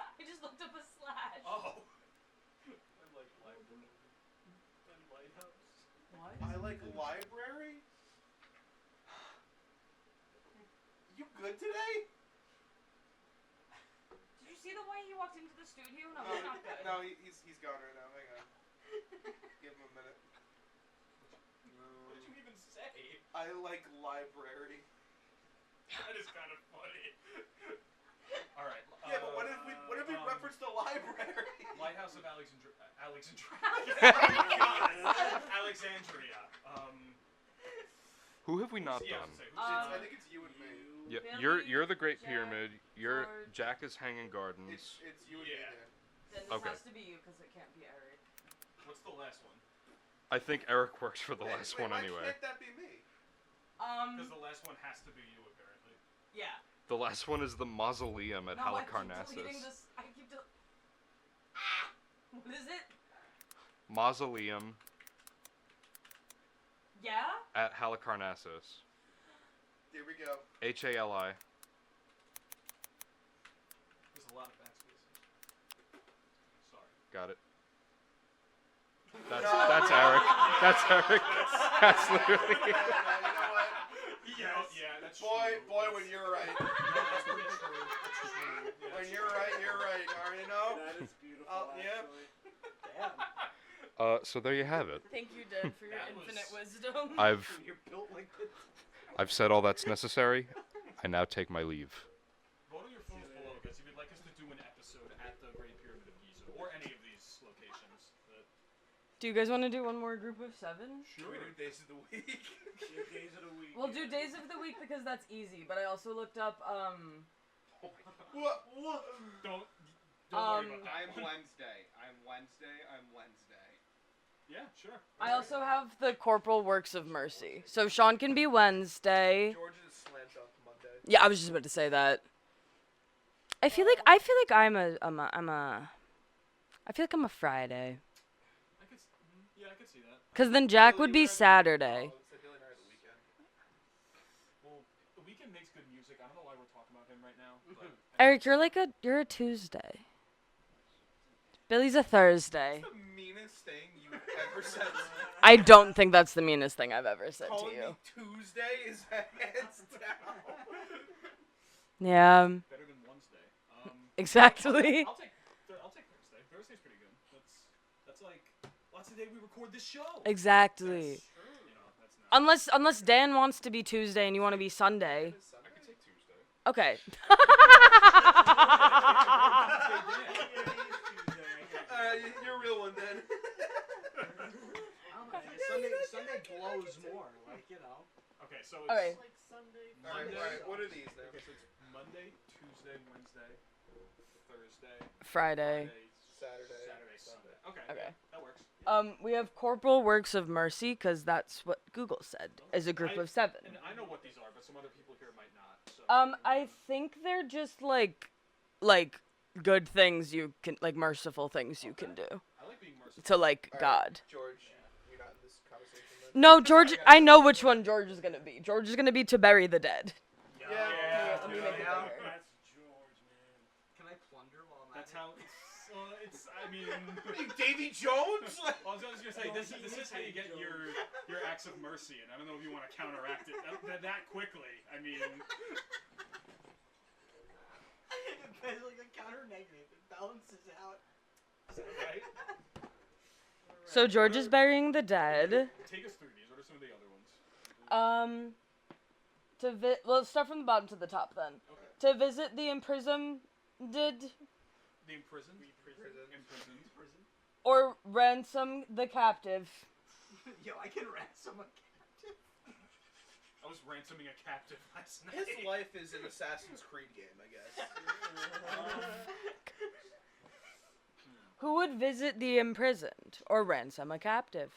I just looked up a slash. Oh. I like library and lighthouse. What? I like library. You good today? Did you see the way he walked into the studio? No, No, it's not good. no, he's gone right now. Hang on. Give him a minute. What did you even say? I like library. That is kind of funny. All right. Yeah, but what if we reference the library? Lighthouse of Alexandria. Alexandria. Who have we not Yeah, I done? was gonna say, who's I think it's you and me. Yeah, Billy, you're the Great Jack, Pyramid. You're George. Jack is Hanging Gardens. It's you and Yeah. me. Then this Okay. has to be you because it can't be Eric. What's the last one? I think Eric works for the Wait, last wait, one why anyway. Can't that be me? Because the last one has to be you, apparently. Yeah. The last one is the mausoleum at No, I keep Halicarnassus. deleting this. I keep What is it? Mausoleum Yeah? at Halicarnassus. Here we go. HALI. There's a lot of backspaces. Sorry. Got it. That's Eric. That's Eric. That's literally. You know what? Yeah, that's Boy, when you're right. That's pretty true. That's true. Yeah, When that's you're true. right, you're right. You know? That is beautiful. Yeah. Damn. So there you have it. Thank you, Dad, for your That infinite was- wisdom. You're built like this. I've said all that's necessary. I now take my leave. Vote on your phones below guys if you'd like us to do an episode at the Great Pyramid of Giza or any of these locations. Do you guys want to do one more group of 7? Should we do days of the week? Days of the week. We'll do days of the week because that's easy, but I also looked up, What? Don't worry about that. I'm Wednesday. Yeah, sure. I also have the Corporal Works of Mercy. So Sean can be Wednesday. George is slam dunk Monday. Yeah, I was just about to say that. I feel like I'm a Friday. I could see that. Cause then Jack would be Saturday. Oh, it's the Billy Night of the weekend. Well, the weekend makes good music. I don't know why we're talking about him right now. But Eric, you're a Tuesday. Billy's a Thursday. That's the meanest thing you've ever said. I don't think that's the meanest thing I've ever said to Calling you. me Tuesday is hands down. Yeah, better than Wednesday. exactly. I'll take Thursday. Thursday's pretty good. That's like that's the day we record this show. Exactly. You know, that's not. Unless Dan wants to be Tuesday and you want to be Sunday. I could take Tuesday. Okay. You're a real one then. Sunday blows more, like, you know. Okay, so it's Okay. Alright, what are these then? Okay, so it's Monday, Tuesday, Wednesday, Thursday, Friday. Saturday. Sunday. Okay. Okay. Yeah, that works. We have Corporal Works of Mercy because that's what Google said is a group of 7. And I know what these are, but some other people here might not. So. I think they're just like good things you can, like merciful things you can do I like being merciful. to like Alright. God. George, you're not in this conversation then? No, George, I know which one George is gonna be. George is gonna be to bury the dead. Yeah. Let me make it Yeah. bigger. That's George, man. Can I plunder while I'm That's at how it's. I mean. Davy Jones? I was gonna say this is how you get your acts of mercy, and I don't know if you want to counteract it that quickly. I mean. It's like a counter negative. It balances out. Right? So George is burying the dead. Take us through these. What are some of the other ones? Let's start from the bottom to the top then. Okay. To visit the imprisoned The imprisoned. Imprisoned. or ransom the captive. Yo, I can ransom a I was ransoming a captive last night. His life is an Assassin's Creed game, I guess. Who would visit the imprisoned or ransom a captive?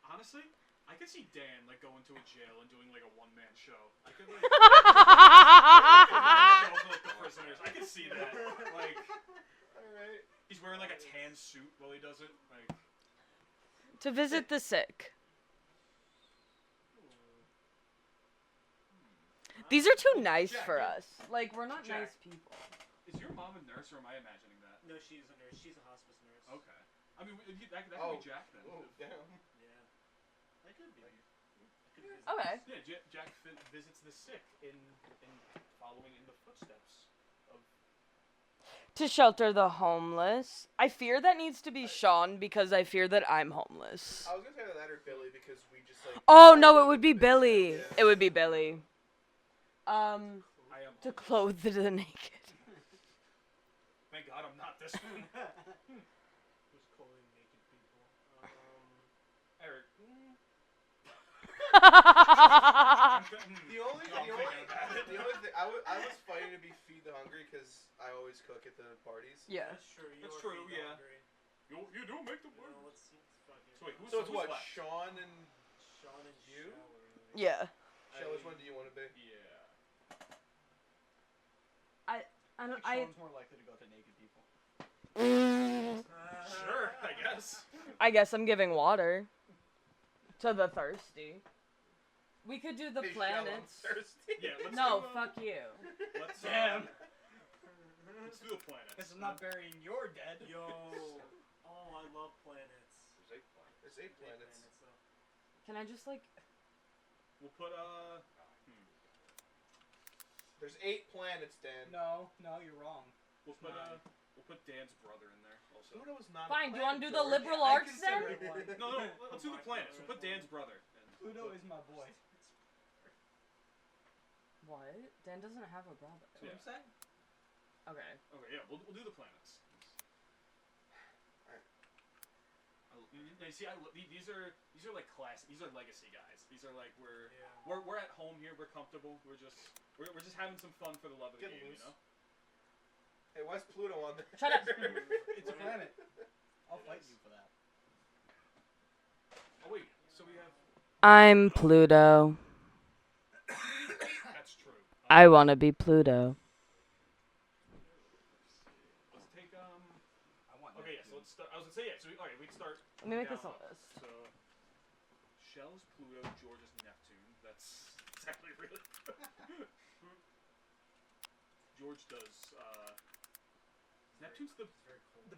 Honestly, I could see Dan like going to a jail and doing like a one-man show. I could like show for, like, the prisoners. I could see that. Like, Alright. he's wearing like a tan suit while he does it. Like, To visit the sick. These are too nice for us. Like, we're not Jack. nice people. is your mom a nurse or am I imagining that? No, she's a nurse. She's a hospice nurse. Okay. I mean, that could Oh. be Jack then. Oh, damn. Yeah. That could be. Okay. Yeah, Jack visits the sick in following in the footsteps of. To shelter the homeless. I fear that needs to be Sean because I fear that I'm homeless. I was gonna say that or Billy because we just like. Oh no, it would be Billy. Yeah. It would be Billy. I am. To clothe the naked. Thank God I'm not this one. Who's calling naked people? Eric. The only thing I was fighting to be feed the hungry because I always cook at the parties. Yeah. That's true. That's are true, feeding yeah. hungry. You do make the You word. know, let's fucking. So wait, who's So it's what left? Sean and Sean and You? Shower. Yeah. Shell. Which one do you want to be? Yeah. I don't. Sean's more likely to go to naked people. Sure, I guess. I guess I'm giving water to the thirsty. We could do the Hey, Shell, I'm planets. thirsty. Yeah, let's No, do, fuck you. Let's, Damn. Let's do the planets. Because I'm not burying your dead. Yo. Oh, I love planets. There's 8 planets. Can I just like? We'll put There's 8 planets, Dan. No, you're wrong. we'll put Dan's brother in there also. Pluto is not. Fine. A Do you want planet, to do the George. liberal I arts then? consider it one. No, let's do the planets. We'll put Dan's brother. Pluto is my boy. What? Dan doesn't have a brother. That's what I'm saying. Okay. Okay, yeah, we'll do the planets. These are like class. These are legacy guys. These are like we're at home here. We're comfortable. We're just having some fun for the love of the Get game, loose. you know. Hey, why's Pluto on there? Shut up. It's a planet. I'll fight you for that. Oh wait, so we have. I'm Pluto. That's true. I want to be Pluto. Let's take I want Okay, yeah. So let's start. I was gonna say yeah. So we can start. Let me make down this a up. list. So Shell's Pluto, George's Neptune. That's actually really. George does. Neptune's the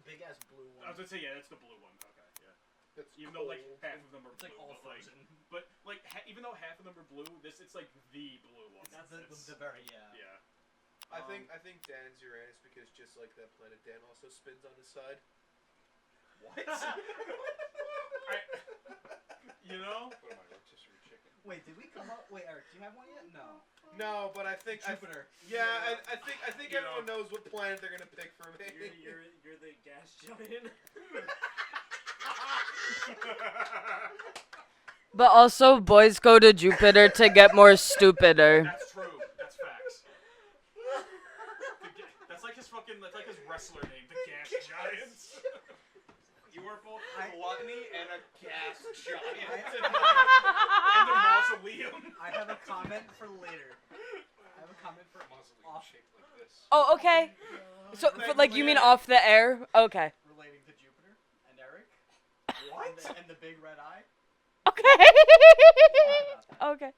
big ass blue one. I was gonna say yeah, that's the blue one. Okay, yeah. That's Even though like cold. half of them are It's blue, like all but like, frozen. but like even though half of them are blue, it's like the blue one. That's It's- the very yeah. I think Dan's Uranus because just like that planet, Dan also spins on his side. What? You know? What am I, rotisserie chicken? Wait, did we come up? Wait, Eric, do you have one yet? No. No, but I think Jupiter. I think You everyone know. knows what planet they're gonna pick for me. You're the gas giant. But also, boys go to Jupiter to get more stupider. That's true. That's facts. That's like his fucking. That's like his wrestler name, the Gas Giants. You are both gluttony and a gas giant. And the mausoleum. I have a comment for later. I have a comment for off Shaped like this. Oh, okay. So, but, like, you mean off the air? Okay. relating to Jupiter and Eric. What? And the big red eye. Okay. Okay.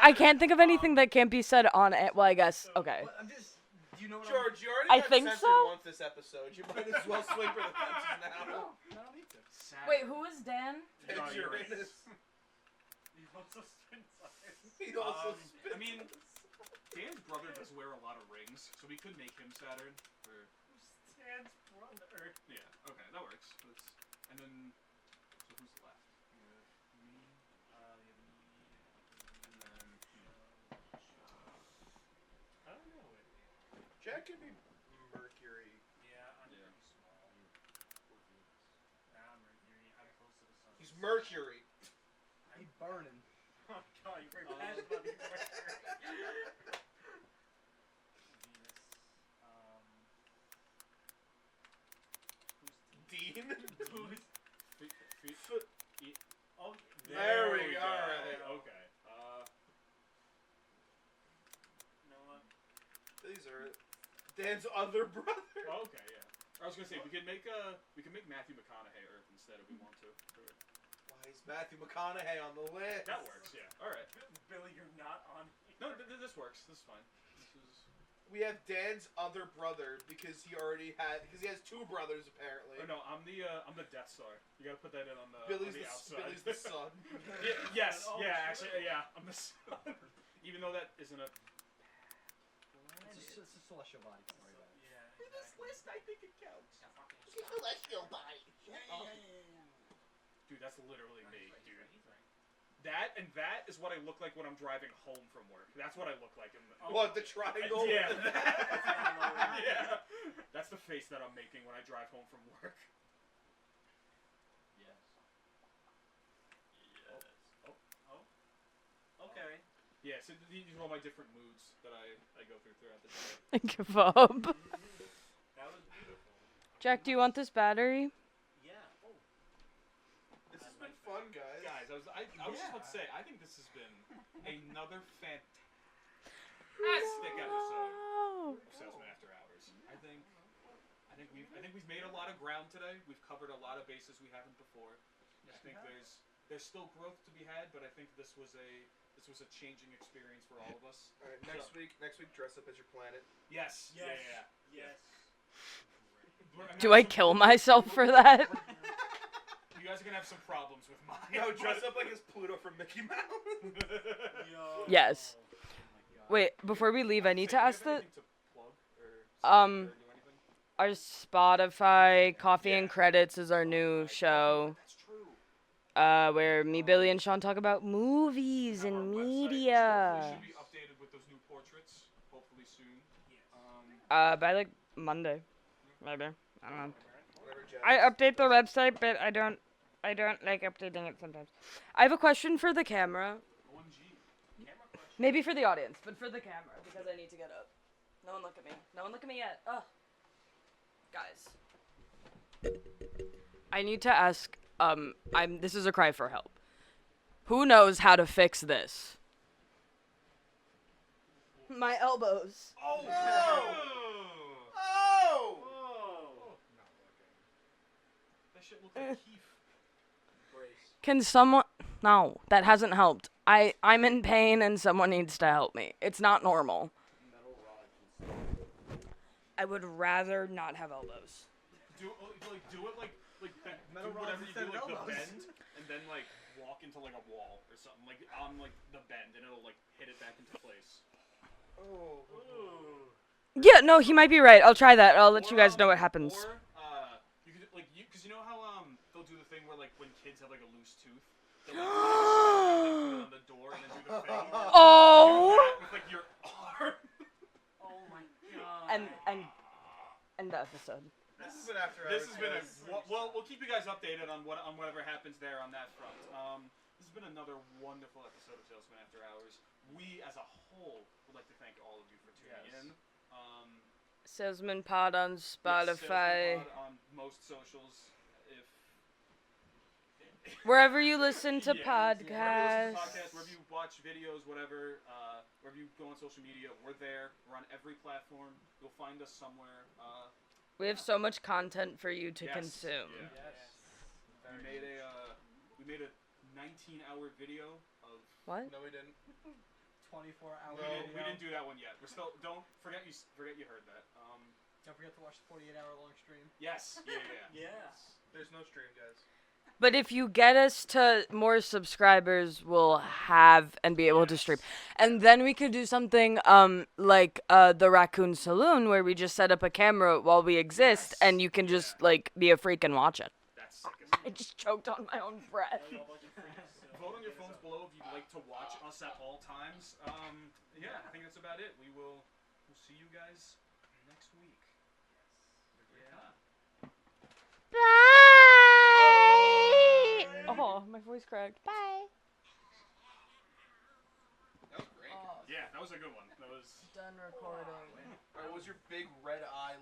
I can't think of anything that can't be said on it. Well, I guess. Okay. What, I'm just. Do you know what George, you already I got think censored so. once this episode. You might as well swing for the fences now. No, I don't need to. Wait, who is Dan? Dan's No, Uranus. He also spins He also I mean, Dan's brother does wear a lot of rings, so we could make him Saturn. Or Dan's brother. yeah, okay, that works. And then, so who's left? You have me. And then I don't know. Jack can be Mercury. Yeah, I'm Yeah. pretty small. Nah, Mercury. I'm close to the sun. He's Mercury. He burning. Oh god, you're very passionate about being Mercury. Dean. Who's Foot. Oh, There we go. Alright. Okay. You know what? These are Dan's other brother. Okay, yeah. I was gonna say we could make Matthew McConaughey Earth instead if we want to. Why is Matthew McConaughey on the list? That works. Yeah. All right. Billy, you're not on. No, this works. This is fine. This is. We have Dan's other brother because he has 2 brothers apparently. Oh no, I'm the Death Star. You gotta put that in on the Billy's on the outside. Billy's the son. Yes. Oh, Yeah. shit. Actually, yeah. I'm the son. Even though that isn't a. It's a celestial body. Don't worry about it. Yeah. This list, I think it counts. Celestial body. Dude, that's literally me, dude. That is what I look like when I'm driving home from work. That's what I look like in the. What, the triangle? Yeah. Yeah. That's the face that I'm making when I drive home from work. Yes. Okay. Yeah, so these are all my different moods that I go through throughout the day. I give up. That was beautiful. Jack, do you want this battery? Yeah. Oh. This has been fun, guys. Guys, I was just about to say, I think this has been another fantastic episode Oh. of Salesmen After Hours. I think I think we've made a lot of ground today. We've covered a lot of bases we haven't before. I think there's still growth to be had, but I think this was a changing experience for all of us. All right, next week, dress up as your planet. Yes. Yes. Yeah. Do I kill myself for that? You guys are gonna have some problems with mine. No, dress up like as Pluto from Mickey Mouse. Yes. Wait, before we leave, I need to ask the our Spotify Coffee and Credits is our new show. That's true. Where me, Billy, and Sean talk about movies and Our website, which media. hopefully should be updated with those new portraits, hopefully soon. By like Monday, maybe. I don't know. Whatever, Jack. I update the website, but I don't like updating it sometimes. I have a question for the camera. OMG. Camera question. Maybe for the audience, but for the camera, because I need to get up. No one look at me. No one look at me yet. Ugh. Guys. I need to ask, this is a cry for help. Who knows how to fix this? My elbows. Oh! Oh! That shit looks like Keith. Can someone... No, that hasn't helped. I'm in pain and someone needs to help me. It's not normal. I would rather not have elbows. Do it like do whatever you do, like the bend, and then like walk into like a wall or something, like on like the bend, and it'll like hit it back into place. Oh. Yeah, no, he might be right. I'll try that. I'll let you guys know what happens. Or you could like because you know how they'll do the thing where like when kids have like a loose tooth, they'll like, put it on the door and then do the thing. Oh! With like your arm. Oh my god. And the episode. This has been after This hours, has been guys. we'll keep you guys updated on whatever happens there on that front. This has been another wonderful episode of Salesmen After Hours. We as a whole would like to thank all of you for tuning in. Salesman Pod on Spotify. Salesman Pod on most socials. Wherever you listen to Yeah. podcasts. Wherever you watch videos, whatever, wherever you go on social media, we're there. We're on every platform. You'll find us somewhere. We have so much content for you to Yes. consume. Yeah. We made a 19-hour video of. What? No, we didn't. 24-hour We didn't do that one yet. We're still. Don't forget you heard that. Don't forget to watch the 48-hour long stream. Yes. Yeah. Yes. There's no stream, guys. But if you get us to more subscribers, we'll have and be able to stream. And then we could do something like the Raccoon Saloon, where we just set up a camera while we exist, and you can just like be a freak and watch it. That's sick. I just choked on my own breath. Vote on your phones below if you'd like to watch us at all times. Yeah, I think that's about it. We'll see you guys next week. Bye! Oh, my voice cracked. Bye. That was great. Yeah, that was a good one. That was. Done recording. Alright, what was your big red eye